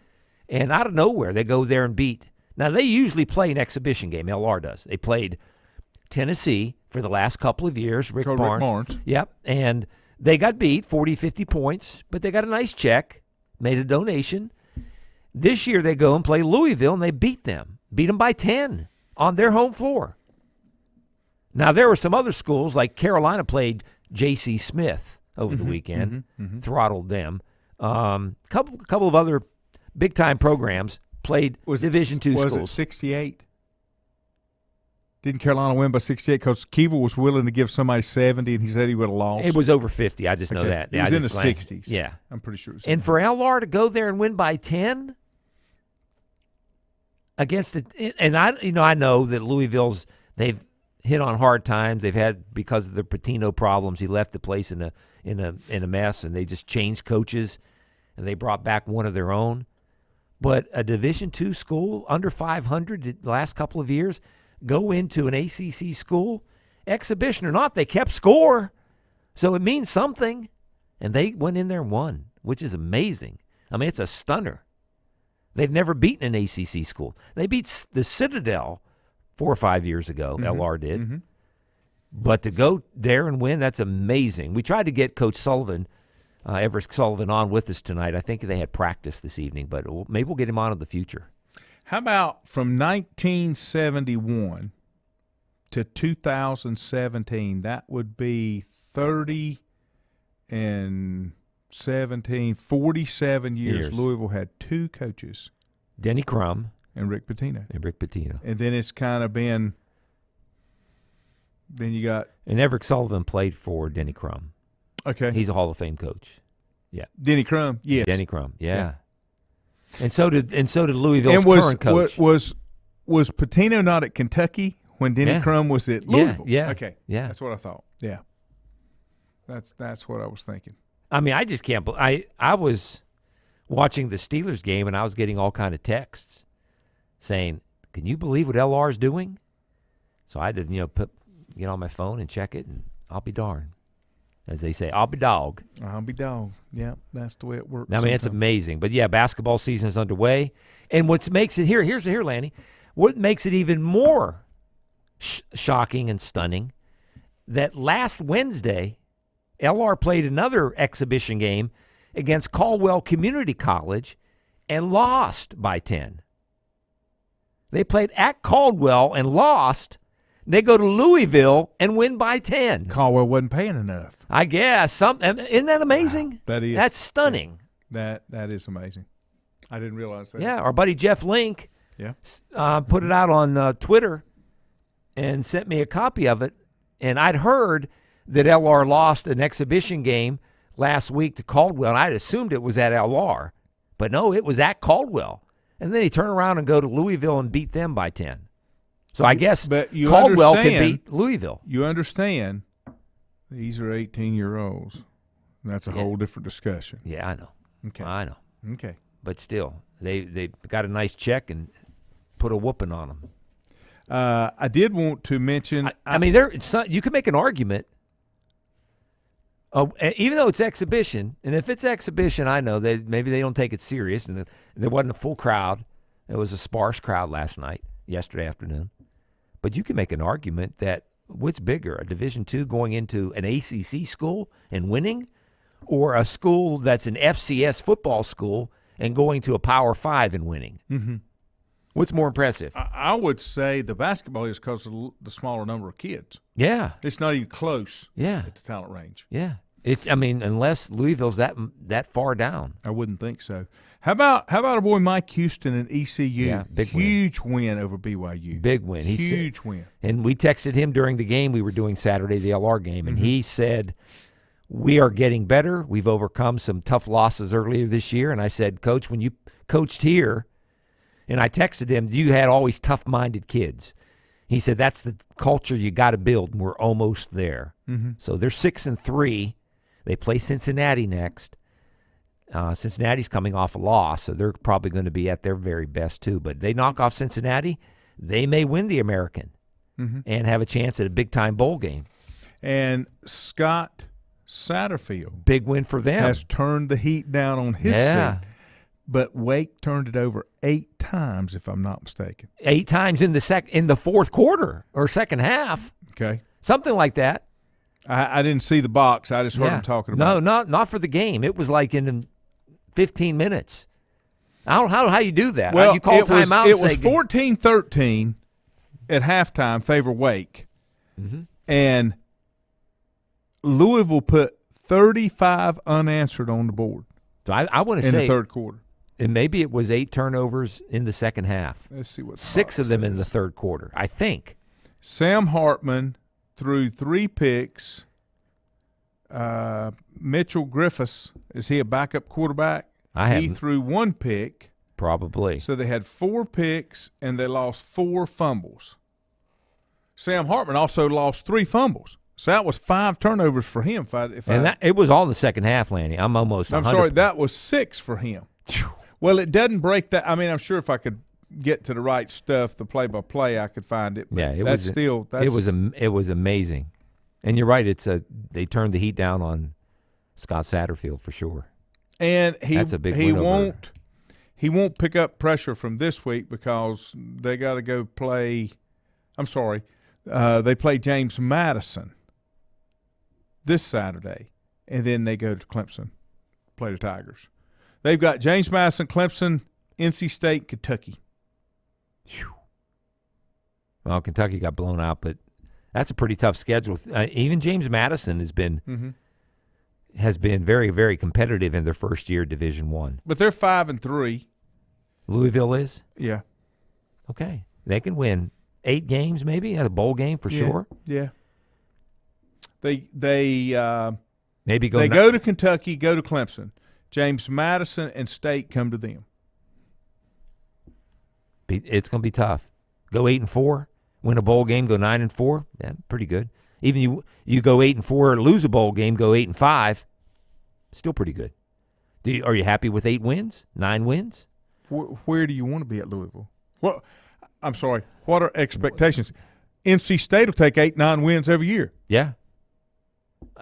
B: And out of nowhere, they go there and beat. Now, they usually play an exhibition game. LR does. They played Tennessee for the last couple of years. Rick Barnes. Yep. And they got beat 40-50 points, but they got a nice check, made a donation. This year, they go and play Louisville, and they beat them by 10 on their home floor. Now, there were some other schools, like Carolina played J.C. Smith over the weekend, throttled them. Couple of other big-time programs played Division II schools.
A: Was it 68? Didn't Carolina win by 68 because Keever was willing to give somebody 70 and he said he would have lost?
B: It was over 50. I just know that.
A: It was in the 60s.
B: Yeah.
A: I'm pretty sure it was.
B: And for LR to go there and win by 10 against it, and I know that Louisville's, they've hit on hard times. They've had, because of the Patino problems, he left the place in a mess, and they just changed coaches, and they brought back one of their own. But a Division II school, under 500 the last couple of years, go into an ACC school, exhibition or not, they kept score. So it means something. And they went in there and won, which is amazing. I mean, it's a stunner. They've never beaten an ACC school. They beat the Citadel 4 or 5 years ago, LR did. Mm-hmm. But to go there and win, that's amazing. We tried to get Coach Sullivan, Everett Sullivan, on with us tonight. I think they had practice this evening, but maybe we'll get him on in the future.
A: How about from 1971 to 2017? That would be 30 in 47 years, Louisville had 2 coaches.
B: Denny Crum.
A: And Rick Pitino. And then it's kind of been – then you got –
B: And Everett Sullivan played for Denny Crum.
A: Okay.
B: He's a Hall of Fame coach. Yeah.
A: Denny Crum, yes.
B: Denny Crum, yeah. And so did Louisville's current coach.
A: Was Pitino not at Kentucky when Denny Crum was at Louisville?
B: Yeah.
A: Okay.
B: Yeah.
A: That's what I thought. Yeah. That's what I was thinking.
B: I mean, I just can't believe I was watching the Steelers game and I was getting all kind of texts saying, "Can you believe what LR is doing?" So I had to, get on my phone and check it, and I'll be darned. As they say, I'll be dog.
A: I'll be dog. Yeah, that's the way it works.
B: I mean, it's amazing. But, yeah, basketball season is underway. And what makes it here's Lanny, what makes it even more shocking and stunning, that last Wednesday, LR played another exhibition game against Caldwell Community College and lost by 10. They played at Caldwell and lost. They go to Louisville and win by 10.
A: Caldwell wasn't paying enough.
B: I guess. Isn't that amazing?
A: That is.
B: That's stunning.
A: That is amazing. I didn't realize that.
B: Yeah, our buddy Jeff Link put it out on Twitter and sent me a copy of it. And I'd heard that LR lost an exhibition game last week to Caldwell, and I'd assumed it was at LR. But no, it was at Caldwell. And then he turned around and go to Louisville and beat them by 10. So I guess Caldwell can beat Louisville.
A: You understand these are 18-year-olds. That's a whole different discussion.
B: Yeah, I know.
A: Okay.
B: I know.
A: Okay.
B: But still, they got a nice check and put a whooping on them.
A: I did want to mention –
B: I mean, you can make an argument. Even though it's exhibition, and if it's exhibition, I know maybe they don't take it serious, and there wasn't a full crowd. It was a sparse crowd yesterday afternoon. But you can make an argument that what's bigger, a Division II going into an ACC school and winning, or a school that's an FCS football school and going to a Power 5 and winning? Mm-hmm. What's more impressive?
A: I would say the basketball is because of the smaller number of kids.
B: Yeah.
A: It's not even close at the talent range.
B: Yeah. Unless Louisville's that far down.
A: I wouldn't think so. How about our boy Mike Houston and ECU?
B: Yeah,
A: huge win over BYU.
B: Big win.
A: Huge win.
B: And we texted him during the game we were doing Saturday, the LR game, and he said, "We are getting better. We've overcome some tough losses earlier this year." And I said, "Coach, when you coached here," and I texted him, "you had always tough-minded kids." He said, "That's the culture you got to build, and we're almost there." Mm-hmm. So they're 6-3. They play Cincinnati next. Cincinnati's coming off a loss, so they're probably going to be at their very best too. But they knock off Cincinnati, they may win the American and have a chance at a big-time bowl game.
A: And Scott Satterfield,
B: big win for them,
A: has turned the heat down on his seat. But Wake turned it over 8 times, if I'm not mistaken.
B: 8 times in the fourth quarter or second half.
A: Okay,
B: something like that.
A: I didn't see the box. I just heard him talking about it.
B: No, not for the game. It was like in 15 minutes. I don't know how you do that.
A: Well,
B: you call timeout.
A: It was 14-13 at halftime, favor Wake. Mm-hmm. And Louisville put 35 unanswered on the board.
B: So I want to
A: say –
B: in
A: the third quarter.
B: And maybe it was 8 turnovers in the second half.
A: Let's see what
B: 6 of them in the third quarter, I think.
A: Sam Hartman – threw 3 picks. Mitchell Griffiths, is he a backup quarterback? He threw 1 pick.
B: Probably.
A: So they had 4 picks, and they lost 4 fumbles. Sam Hartman also lost 3 fumbles. So that was 5 turnovers for him.
B: It was all in the second half, Lanny. I'm
A: sorry, that was 6 for him. Well, it doesn't break that. I mean, I'm sure if I could get to the right stuff, the play-by-play, I could find it. But
B: yeah, it was amazing, and you're right. They turned the heat down on Scott Satterfield for sure, and
A: that's a big win. He won't pick up pressure from this week because they got to go play. I'm sorry, they play James Madison this Saturday, and then they go to Clemson, play the Tigers. They've got James Madison, Clemson, NC State, Kentucky.
B: Whew. Well, Kentucky got blown out, but that's a pretty tough schedule. Even James Madison has been has been very, very competitive in their first year, Division I.
A: But they're 5-3.
B: Louisville is?
A: Yeah.
B: Okay. They can win 8 games maybe, a bowl game for sure.
A: Yeah. They
B: maybe
A: go to Kentucky, go to Clemson. James Madison and State come to them.
B: It's going to be tough. Go 8-4, win a bowl game, go 9-4. Yeah, pretty good. Even you go 8-4, lose a bowl game, go 8-5. Still pretty good. Are you happy with 8 wins, 9 wins?
A: Where do you want to be at Louisville? Well, I'm sorry. What are expectations? NC State will take 8-9 wins every year.
B: Yeah.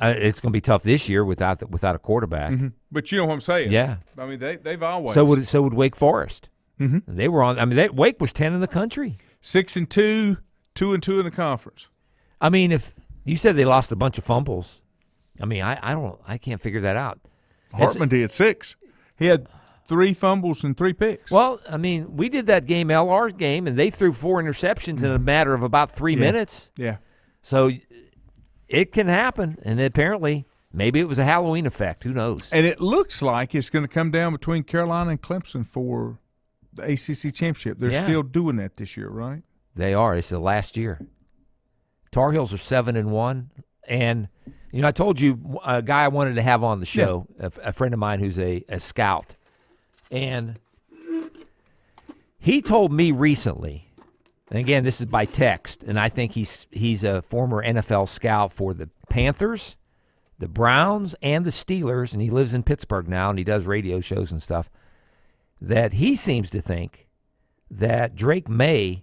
B: It's going to be tough this year without a quarterback.
A: Mm-hmm. But you know what I'm saying?
B: Yeah.
A: I mean, they've always.
B: So would Wake Forest.
A: Mm-hmm.
B: They were on. I mean, Wake was 10 in the country.
A: 6-2, 2-2 in the conference.
B: I mean, if you said they lost a bunch of fumbles, I mean, I can't figure that out.
A: Hartman did 6. He had 3 fumbles and 3 picks.
B: Well, I mean, we did that game, LR's game, and they threw 4 interceptions in a matter of about 3 minutes.
A: Yeah.
B: So it can happen, and apparently maybe it was a Halloween effect. Who knows?
A: And it looks like it's going to come down between Carolina and Clemson for the ACC championship. They're still doing that this year, right?
B: They are. It's the last year. Tar Heels are 7-1, and I told you a guy I wanted to have on the show, a friend of mine who's a scout, and he told me recently, and again this is by text, and I think he's a former NFL scout for the Panthers, the Browns, and the Steelers, and he lives in Pittsburgh now, and he does radio shows and stuff, that he seems to think that Drake May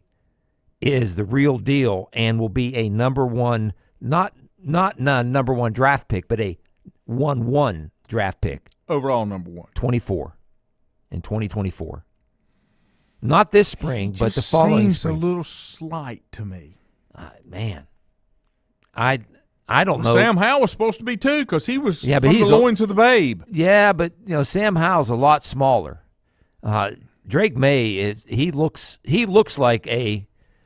B: is the real deal and will be a number one, not number one draft pick, but a 1-1 draft pick.
A: Overall number 1.
B: 24 in 2024. Not this spring, but the following
A: seems
B: spring.
A: a little slight to me.
B: Man, I don't know.
A: Sam Howell was supposed to be too because he was
B: but
A: from
B: he's
A: the loins of the babe.
B: Yeah, but Sam Howell's a lot smaller. Drake May he looks like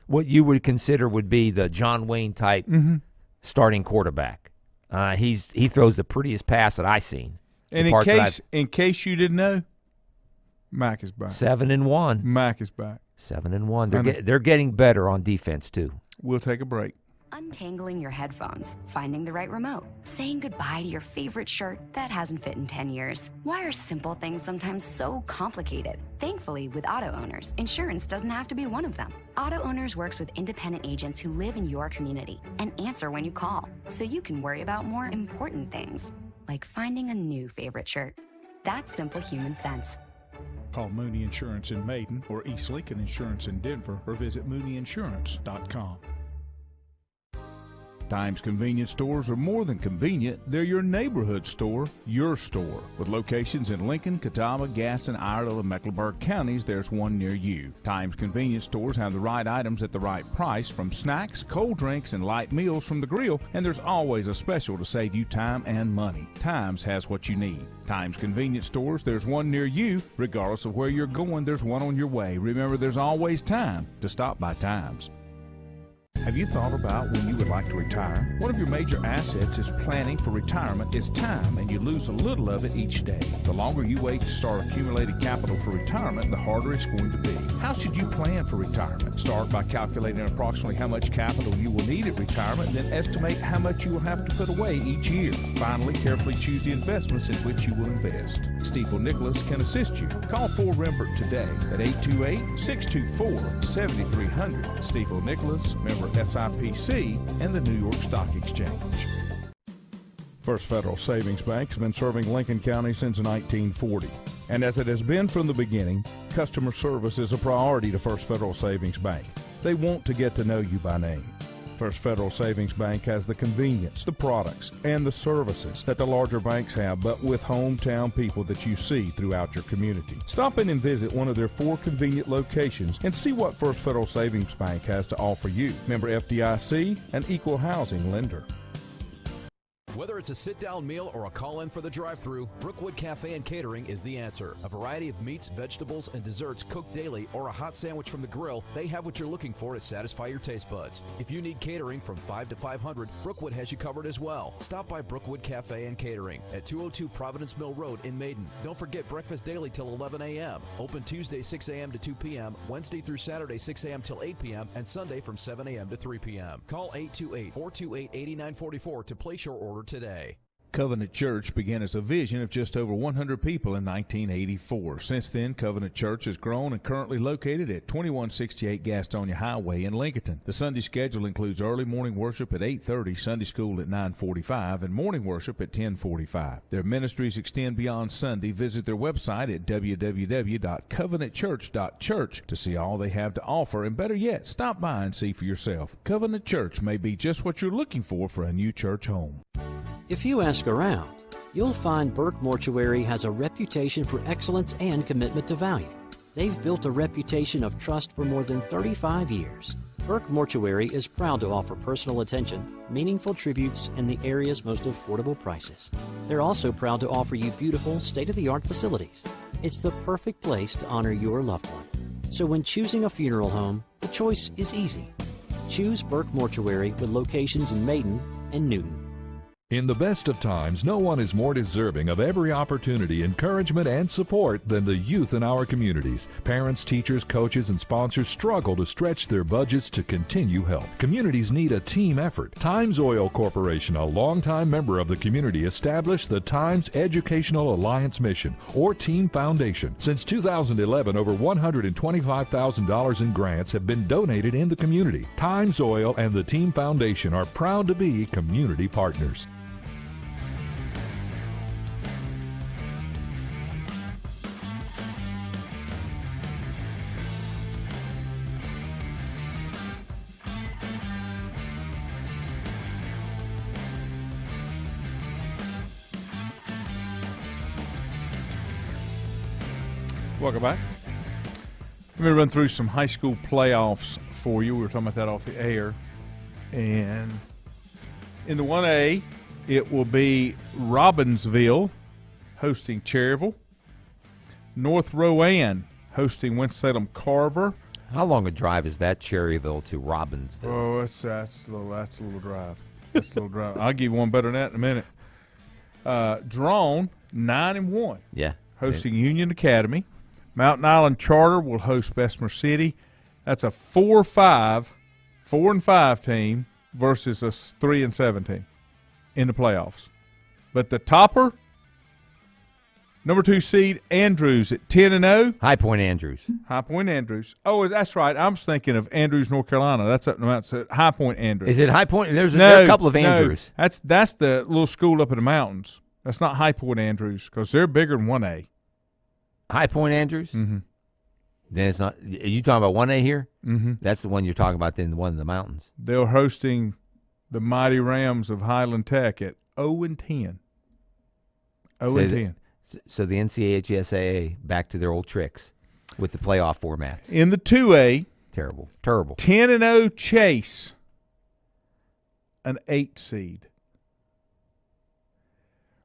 B: what you would consider would be the John Wayne type starting quarterback. He throws the prettiest pass that I've seen.
A: And in case you didn't know, Mac is back.
B: 7-1.
A: Mac is back.
B: 7-1. They're getting better on defense too.
A: We'll take a break.
C: Untangling your headphones, finding the right remote, saying goodbye to your favorite shirt that hasn't fit in 10 years. Why are simple things sometimes so complicated? Thankfully, with auto owners, insurance doesn't have to be one of them. Auto Owners works with independent agents who live in your community and answer when you call, so you can worry about more important things, like finding a new favorite shirt. That's simple human sense.
D: Call Mooney Insurance in Maiden or East Lincoln Insurance in Denver or visit MooneyInsurance.com.
E: Times convenience stores are more than convenient. They're your neighborhood store, your store. With locations in Lincoln, Catawba, Gaston, Iredell, and Mecklenburg counties, there's one near you. Times convenience stores have the right items at the right price, from snacks, cold drinks, and light meals from the grill, and there's always a special to save you time and money. Times has what you need. Times convenience stores, there's one near you. Regardless of where you're going, there's one on your way. Remember, there's always time to stop by Times. Have you thought about when you would like to retire? One of your major assets is planning for retirement is time, and you lose a little of it each day. The longer you wait to start accumulating capital for retirement, the harder it's going to be. How should you plan for retirement? Start by calculating approximately how much capital you will need at retirement, then estimate how much you will have to put away each year. Finally, carefully choose the investments in which you will invest. Stifel Nicholas can assist you. Call Ford Rembert today at 828-624-7300. Stifel Nicholas, member SIPC, and the New York Stock Exchange.
F: First Federal Savings Bank has been serving Lincoln County since 1940. And as it has been from the beginning, customer service is a priority to First Federal Savings Bank. They want to get to know you by name. First Federal Savings Bank has the convenience, the products, and the services that the larger banks have, but with hometown people that you see throughout your community. Stop in and visit one of their 4 convenient locations and see what First Federal Savings Bank has to offer you. Member FDIC, an equal housing lender.
G: Whether it's a sit-down meal or a call-in for the drive-thru, Brookwood Cafe and Catering is the answer. A variety of meats, vegetables, and desserts cooked daily or a hot sandwich from the grill, they have what you're looking for to satisfy your taste buds. If you need catering from 5 to 500, Brookwood has you covered as well. Stop by Brookwood Cafe and Catering at 202 Providence Mill Road in Maiden. Don't forget breakfast daily till 11 a.m. Open Tuesday 6 a.m. to 2 p.m., Wednesday through Saturday 6 a.m. till 8 p.m., and Sunday from 7 a.m. to 3 p.m. Call 828-428-8944 to place your order today.
E: Covenant Church began as a vision of just over 100 people in 1984. Since then, Covenant Church has grown and currently located at 2168 Gastonia Highway in Lincoln. The Sunday schedule includes early morning worship at 8:30, Sunday school at 9:45, and morning worship at 10:45. Their ministries extend beyond Sunday. Visit their website at www.covenantchurch.church to see all they have to offer, and better yet, stop by and see for yourself. Covenant Church may be just what you're looking for a new church home.
H: If you ask around, you'll find Burke Mortuary has a reputation for excellence and commitment to value. They've built a reputation of trust for more than 35 years. Burke Mortuary is proud to offer personal attention, meaningful tributes, and the area's most affordable prices. They're also proud to offer you beautiful, state-of-the-art facilities. It's the perfect place to honor your loved one. So when choosing a funeral home, the choice is easy. Choose Burke Mortuary with locations in Maiden and Newton.
I: In the best of times, no one is more deserving of every opportunity, encouragement, and support than the youth in our communities. Parents, teachers, coaches, and sponsors struggle to stretch their budgets to continue help. Communities need a team effort. Times Oil Corporation, a longtime member of the community, established the Times Educational Alliance Mission, or Team Foundation. Since 2011, over $125,000 in grants have been donated in the community. Times Oil and the Team Foundation are proud to be community partners.
A: Welcome back. Let me run through some high school playoffs for you. We were talking about that off the air. And in the 1A, it will be Robbinsville hosting Cherryville. North Rowan hosting Winston-Salem Carver.
B: How long a drive is that, Cherryville to Robbinsville?
A: Oh, that's a little drive. That's a little drive. I'll give you one better than that in a minute. Drone, 9-1.
B: Yeah.
A: Hosting Union Academy. Mountain Island Charter will host Bessemer City. That's a 4-5 team versus a 3-7 team in the playoffs. But the topper, number 2 seed Andrews at 10-0.
B: High Point Andrews.
A: High Point Andrews. Oh, that's right. I was thinking of Andrews, North Carolina. That's up in the mountains. So High Point Andrews.
B: Is it High Point? There are a couple of Andrews.
A: No, that's the little school up in the mountains. That's not High Point Andrews because they're bigger than 1A.
B: High Point Andrews?
A: Mm-hmm.
B: Then it's not. Are you talking about 1A here?
A: Mm-hmm.
B: That's the one you're talking about, then the one in the mountains.
A: They're hosting the Mighty Rams of Highland Tech at 0-10. 0-10.
B: So the NCHSAA back to their old tricks with the playoff formats.
A: In the 2A,
B: terrible.
A: 10-0 Chase, an 8 seed.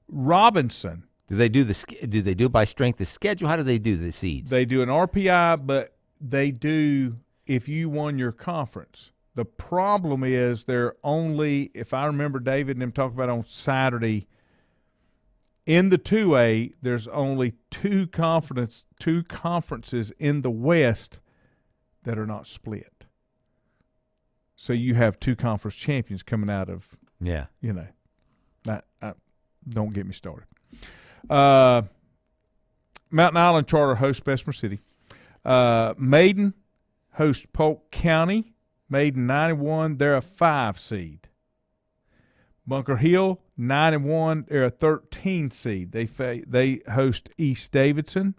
A: Robinson.
B: Do they do it by strength of schedule? How do they do the seeds?
A: They do an RPI, but they do if you won your conference. The problem is they're only, if I remember David and them talking about on Saturday, in the 2A, there's only two conferences in the West that are not split. So you have two conference champions coming out of, don't get me started. Mountain Island Charter hosts Bessemer City. Maiden hosts Polk County. Maiden 9-1. They're a 5 seed. Bunker Hill 9-1. They're a 13 seed. They host East Davidson.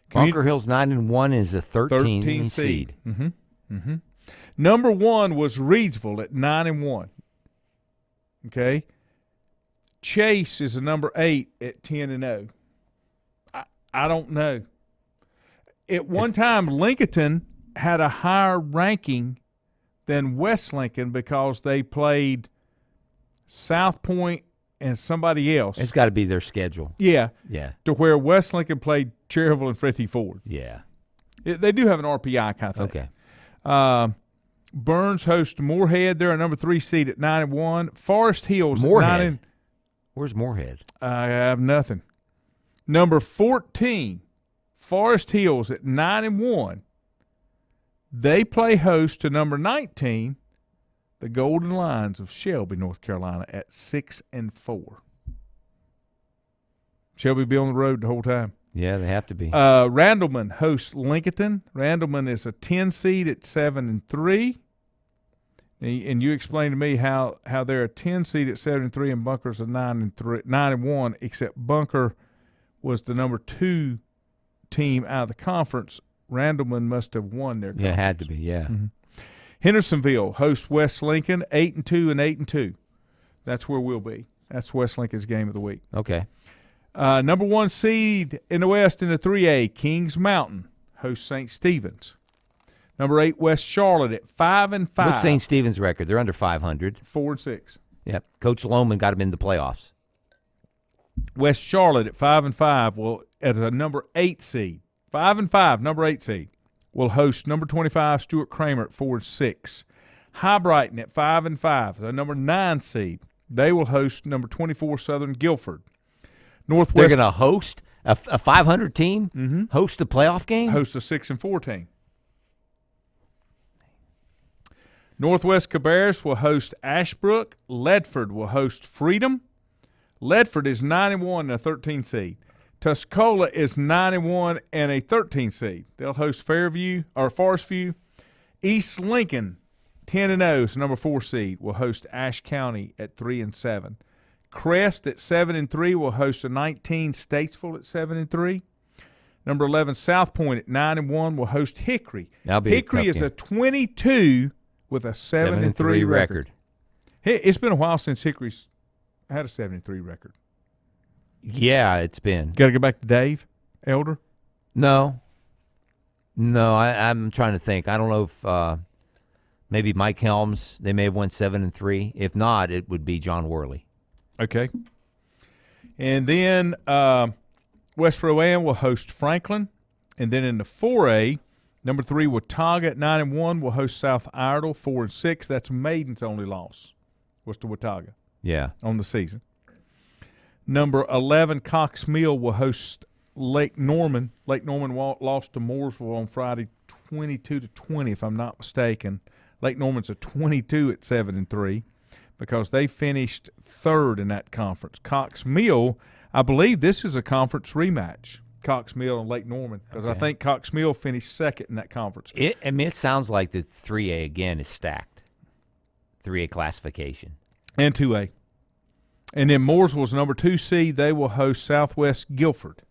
B: Bunker Hill's 9-1 is a 13 seed.
A: Mm-hmm. Mm-hmm. Number 1 was Reedsville at 9-1. Okay. Chase is a number 8 at 10-0. I don't know. At one time, Lincoln had a higher ranking than West Lincoln because they played South Point and somebody else.
B: It's got to be their schedule.
A: Yeah.
B: Yeah.
A: To where West Lincoln played Cherryville and Frithie Ford.
B: Yeah.
A: They do have an RPI kind of thing.
B: Okay.
A: Burns hosts Moorhead. They're a number 3 seed at 9-1. Forest Hills
B: Moorhead.
A: at 9.
B: Where's Moorhead?
A: I have nothing. Number 14, Forest Hills at 9-1. They play host to number 19, the Golden Lions of Shelby, North Carolina, at 6-4. Shelby be on the road the whole time.
B: Yeah, they have to be.
A: Randleman hosts Lincoln. Randleman is a 10 seed at 7-3. And you explained to me how they're a 10 seed at 7-3 and Bunker's a 9-1, except Bunker was the number 2 team out of the conference. Randleman must have won their conference.
B: Yeah, it had to be, yeah.
A: Mm-hmm. Hendersonville hosts West Lincoln, 8-2 and 8-2. That's where we'll be. That's West Lincoln's game of the week.
B: Okay.
A: Number 1 seed in the West in the 3A, Kings Mountain hosts St. Stephen's. Number 8, West Charlotte at 5-5.
B: What's St. Stephen's record? They're under 500.
A: 4-6.
B: Yep. Coach Lohman got them in the playoffs.
A: West Charlotte at 5-5 will, as a number 8 seed, 5-5, number 8 seed, will host number 25 Stuart Kramer at 4-6. High Brighton at 5-5, the number 9 seed. They will host number 24 Southern Guilford. Northwest.
B: They're going to host a 500 team. Host a playoff game.
A: Host a 6-4 team. Northwest Cabarrus will host Ashbrook. Ledford will host Freedom. Ledford is 9-1 and a 13 seed. Tuscola is 9-1 and a 13 seed. They'll host Fairview or Forest View. East Lincoln, 10-0, so number 4 seed, will host Ashe County at 3-7. Crest at 7-3 will host a 19 Statesville at 7-3. Number 11 South Point at 9-1 will host Hickory. Hickory is a 22 with a 7-3 record. It's been a while since Hickory's had a 7-3 record.
B: Yeah, it's been.
A: Got to go back to Dave Elder?
B: No, I'm trying to think. I don't know if maybe Mike Helms, they may have won 7-3. If not, it would be John Worley.
A: Okay. And then West Rowan will host Franklin. And then in the 4A, number 3 Watauga at 9-1 will host South Iredell 4-6. That's Maiden's only loss was to Watauga.
B: Yeah.
A: On the season. Number 11 Cox Mill will host Lake Norman. Lake Norman lost to Mooresville on Friday 22-20, if I'm not mistaken. Lake Norman's a 22 at 7-3 because they finished 3rd in that conference. Cox Mill, I believe this is a conference rematch. Cox Mill and Lake Norman, because I think Cox Mill finished 2nd in that conference.
B: It sounds like the 3A again is stacked. 3A classification.
A: And 2A. And then Mooresville's number 2 seed. They will host Southwest Guilford.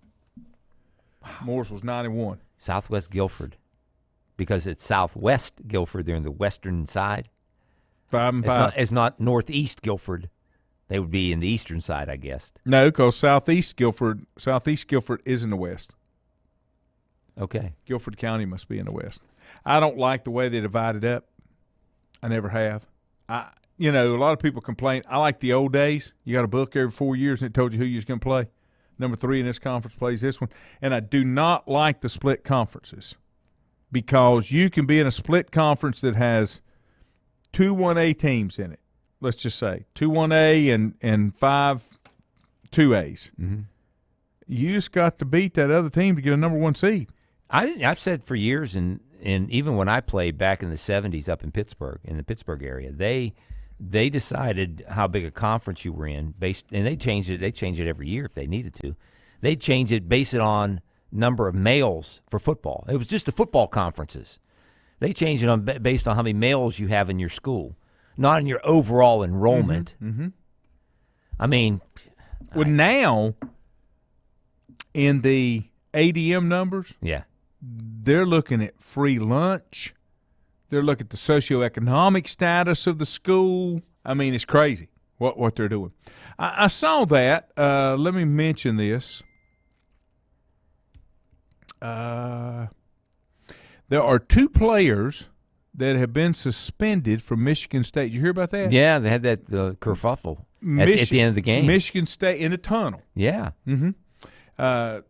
A: Wow. Mooresville's 9-1.
B: Southwest Guilford. Because it's Southwest Guilford. They're in the western side.
A: 5-5.
B: It's not Northeast Guilford. They would be in the eastern side, I guess.
A: No, because Southeast Guilford is in the west.
B: Okay.
A: Guilford County must be in the west. I don't like the way they divide it up. I never have. A lot of people complain. I like the old days. You got a book every 4 years, and it told you who you was going to play. Number 3 in this conference plays this one. And I do not like the split conferences because you can be in a split conference that has 2 1A teams in it. Let's just say 2 1A and 5 2As.
B: Mm-hmm.
A: You just got to beat that other team to get a number 1 seed.
B: I've said for years, and even when I played back in the 70s up in Pittsburgh, in the Pittsburgh area, they decided how big a conference you were in and they changed it. They change it every year if they needed to. They change it based on number of males for football. It was just the football conferences. They changed it based on how many males you have in your school, not in your overall enrollment.
A: Mm-hmm.
B: I mean,
A: now in the ADM numbers,
B: yeah,
A: they're looking at free lunch. They're looking at the socioeconomic status of the school. I mean, it's crazy what they're doing. I saw that. Let me mention this. There are 2 players that have been suspended from Michigan State. Did you hear about that?
B: Yeah, they had that kerfuffle. at the end of the game.
A: Michigan State in the tunnel.
B: Yeah.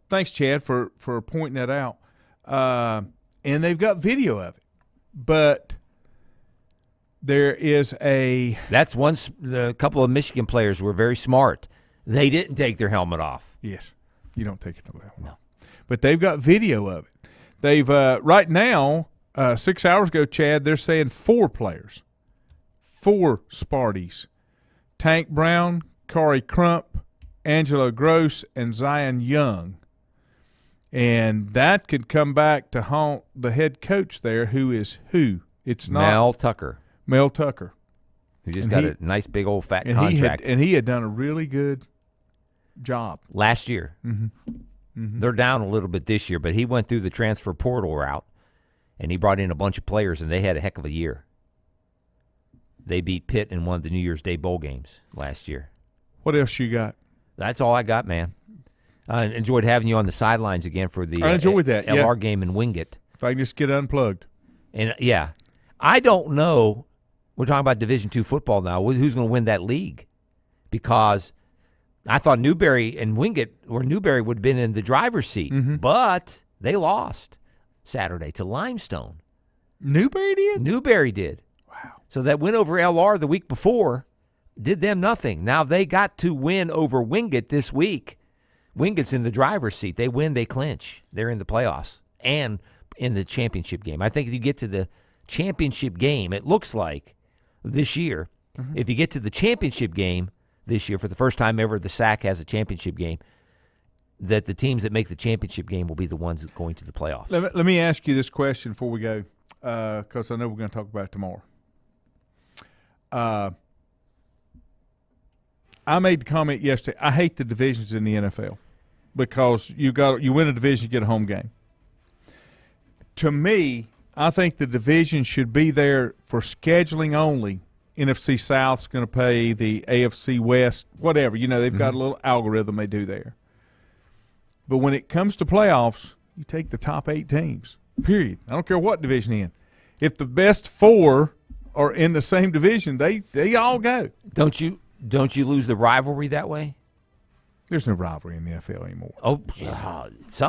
A: Thanks, Chad, for pointing that out. And they've got video of it. But there is a –
B: That's a couple of Michigan players were very smart. They didn't take their helmet off.
A: Yes. You don't take it to that one.
B: No.
A: But they've got video of it. They've right now, 6 hours ago, Chad, they're saying 4 players, 4 Sparties. Tank Brown, Kari Crump, Angelo Gross, and Zion Young. And that could come back to haunt the head coach there, who is who? It's not
B: Mel Tucker.
A: Mel Tucker.
B: Who just got a nice big old fat contract.
A: He had done a really good job.
B: Last year. They're down a little bit this year, but he went through the transfer portal route, and he brought in a bunch of players, and they had a heck of a year. They beat Pitt in one of the New Year's Day bowl games last year.
A: What else you got?
B: That's all I got, man. I enjoyed having you on the sidelines again for the
A: I enjoyed that,
B: LR game in Wingate.
A: If I can just get unplugged.
B: And, I don't know. We're talking about Division II football now. Who's going to win that league? Because I thought Newberry and Wingate, or Newberry would have been in the driver's seat, but they lost Saturday to Limestone.
A: Newberry did?
B: Newberry did.
A: Wow.
B: So that win over LR the week before did them nothing. Now they got to win over Wingate this week. Wingate's in the driver's seat. They win, they clinch. They're in the playoffs and in the championship game. I think if you get to the championship game, it looks like this year, if you get to the championship game this year, for the first time ever, the SAC has a championship game, that the teams that make the championship game will be the ones going to the playoffs.
A: Let me ask you this question before we go, because I know we're going to talk about it tomorrow. I made the comment yesterday, I hate the divisions in the NFL because you win a division, you get a home game. To me, I think the division should be there for scheduling only. NFC South's going to pay the AFC West, whatever. They've got a little algorithm they do there. But when it comes to playoffs, you take the top 8 teams, period. I don't care what division in. If the best 4 are in the same division, they all go.
B: Don't you lose the rivalry that way?
A: There's no rivalry in the NFL anymore.
B: Oh,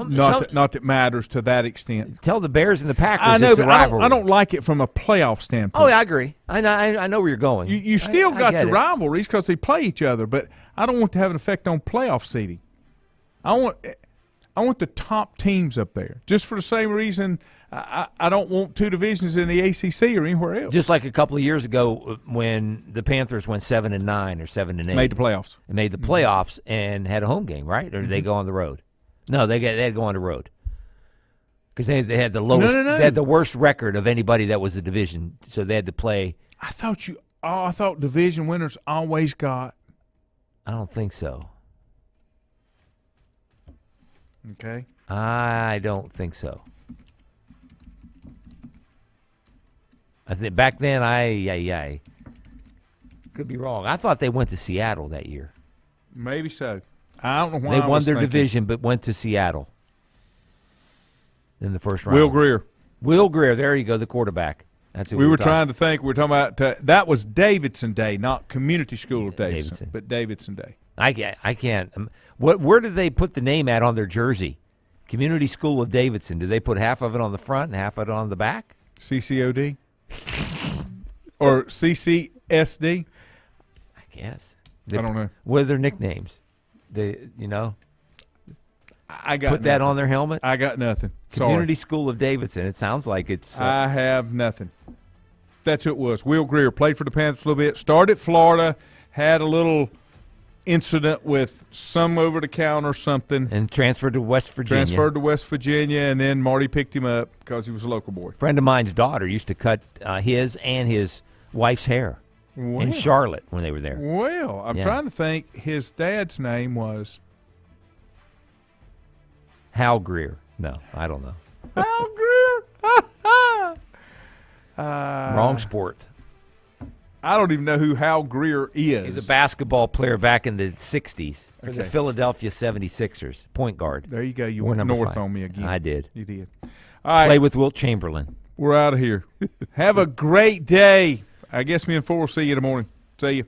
A: Not that matters to that extent.
B: Tell the Bears and the Packers
A: I know,
B: it's a
A: but
B: rivalry.
A: I don't like it from a playoff standpoint.
B: Oh, I agree. I know where you're going.
A: You still got your
B: it.
A: rivalries because they play each other, but I don't want to have an effect on playoff seeding. I want the top teams up there, just for the same reason I don't want 2 divisions in the ACC or anywhere else.
B: Just like a couple of years ago when the Panthers went 7-9 or 7-8,
A: Made the playoffs.
B: and made the playoffs and had a home game, right? Or did they go on the road? No, they had to go on the road because they had the lowest.
A: No.
B: They had the worst record of anybody that was a division, so they had to play.
A: I thought division winners always got.
B: I don't think so.
A: Okay.
B: I don't think so. I think back then, I could be wrong. I thought they went to Seattle that year.
A: Maybe so. I don't know why
B: They
A: I
B: won
A: was
B: their
A: thinking.
B: division, but went to Seattle in the first round.
A: Will Greer.
B: There you go, the quarterback. That's who
A: We were
B: talking.
A: trying to think. We were talking about that was Davidson Day, not Community School of Davidson, but Davidson Day.
B: I can't. Where did they put the name at on their jersey? Community School of Davidson. Do they put half of it on the front and half of it on the back?
A: CCOD or CCSD?
B: I guess.
A: I don't know.
B: What are their nicknames?
A: I got
B: put that on their helmet.
A: I got nothing.
B: Community School of Davidson. It sounds like it's.
A: I have nothing. That's who it was. Will Greer played for the Panthers a little bit. Started Florida, had a little incident with some over-the-counter something.
B: And transferred to West Virginia.
A: And then Marty picked him up because he was a local boy.
B: Friend of mine's daughter used to cut his and his wife's hair in Charlotte when they were there.
A: Well, I'm trying to think. His dad's name was
B: Hal Greer. No, I don't know.
A: Hal Greer.
B: Wrong sport.
A: I don't even know who Hal Greer is.
B: He's a basketball player back in the 60s for the Philadelphia 76ers, point guard.
A: There you go. You went north
B: 5.
A: on me again.
B: I did.
A: You did. All right.
B: Play with Wilt Chamberlain.
A: We're out of here. Have a great day. I guess me and 4 will see you in the morning. See you.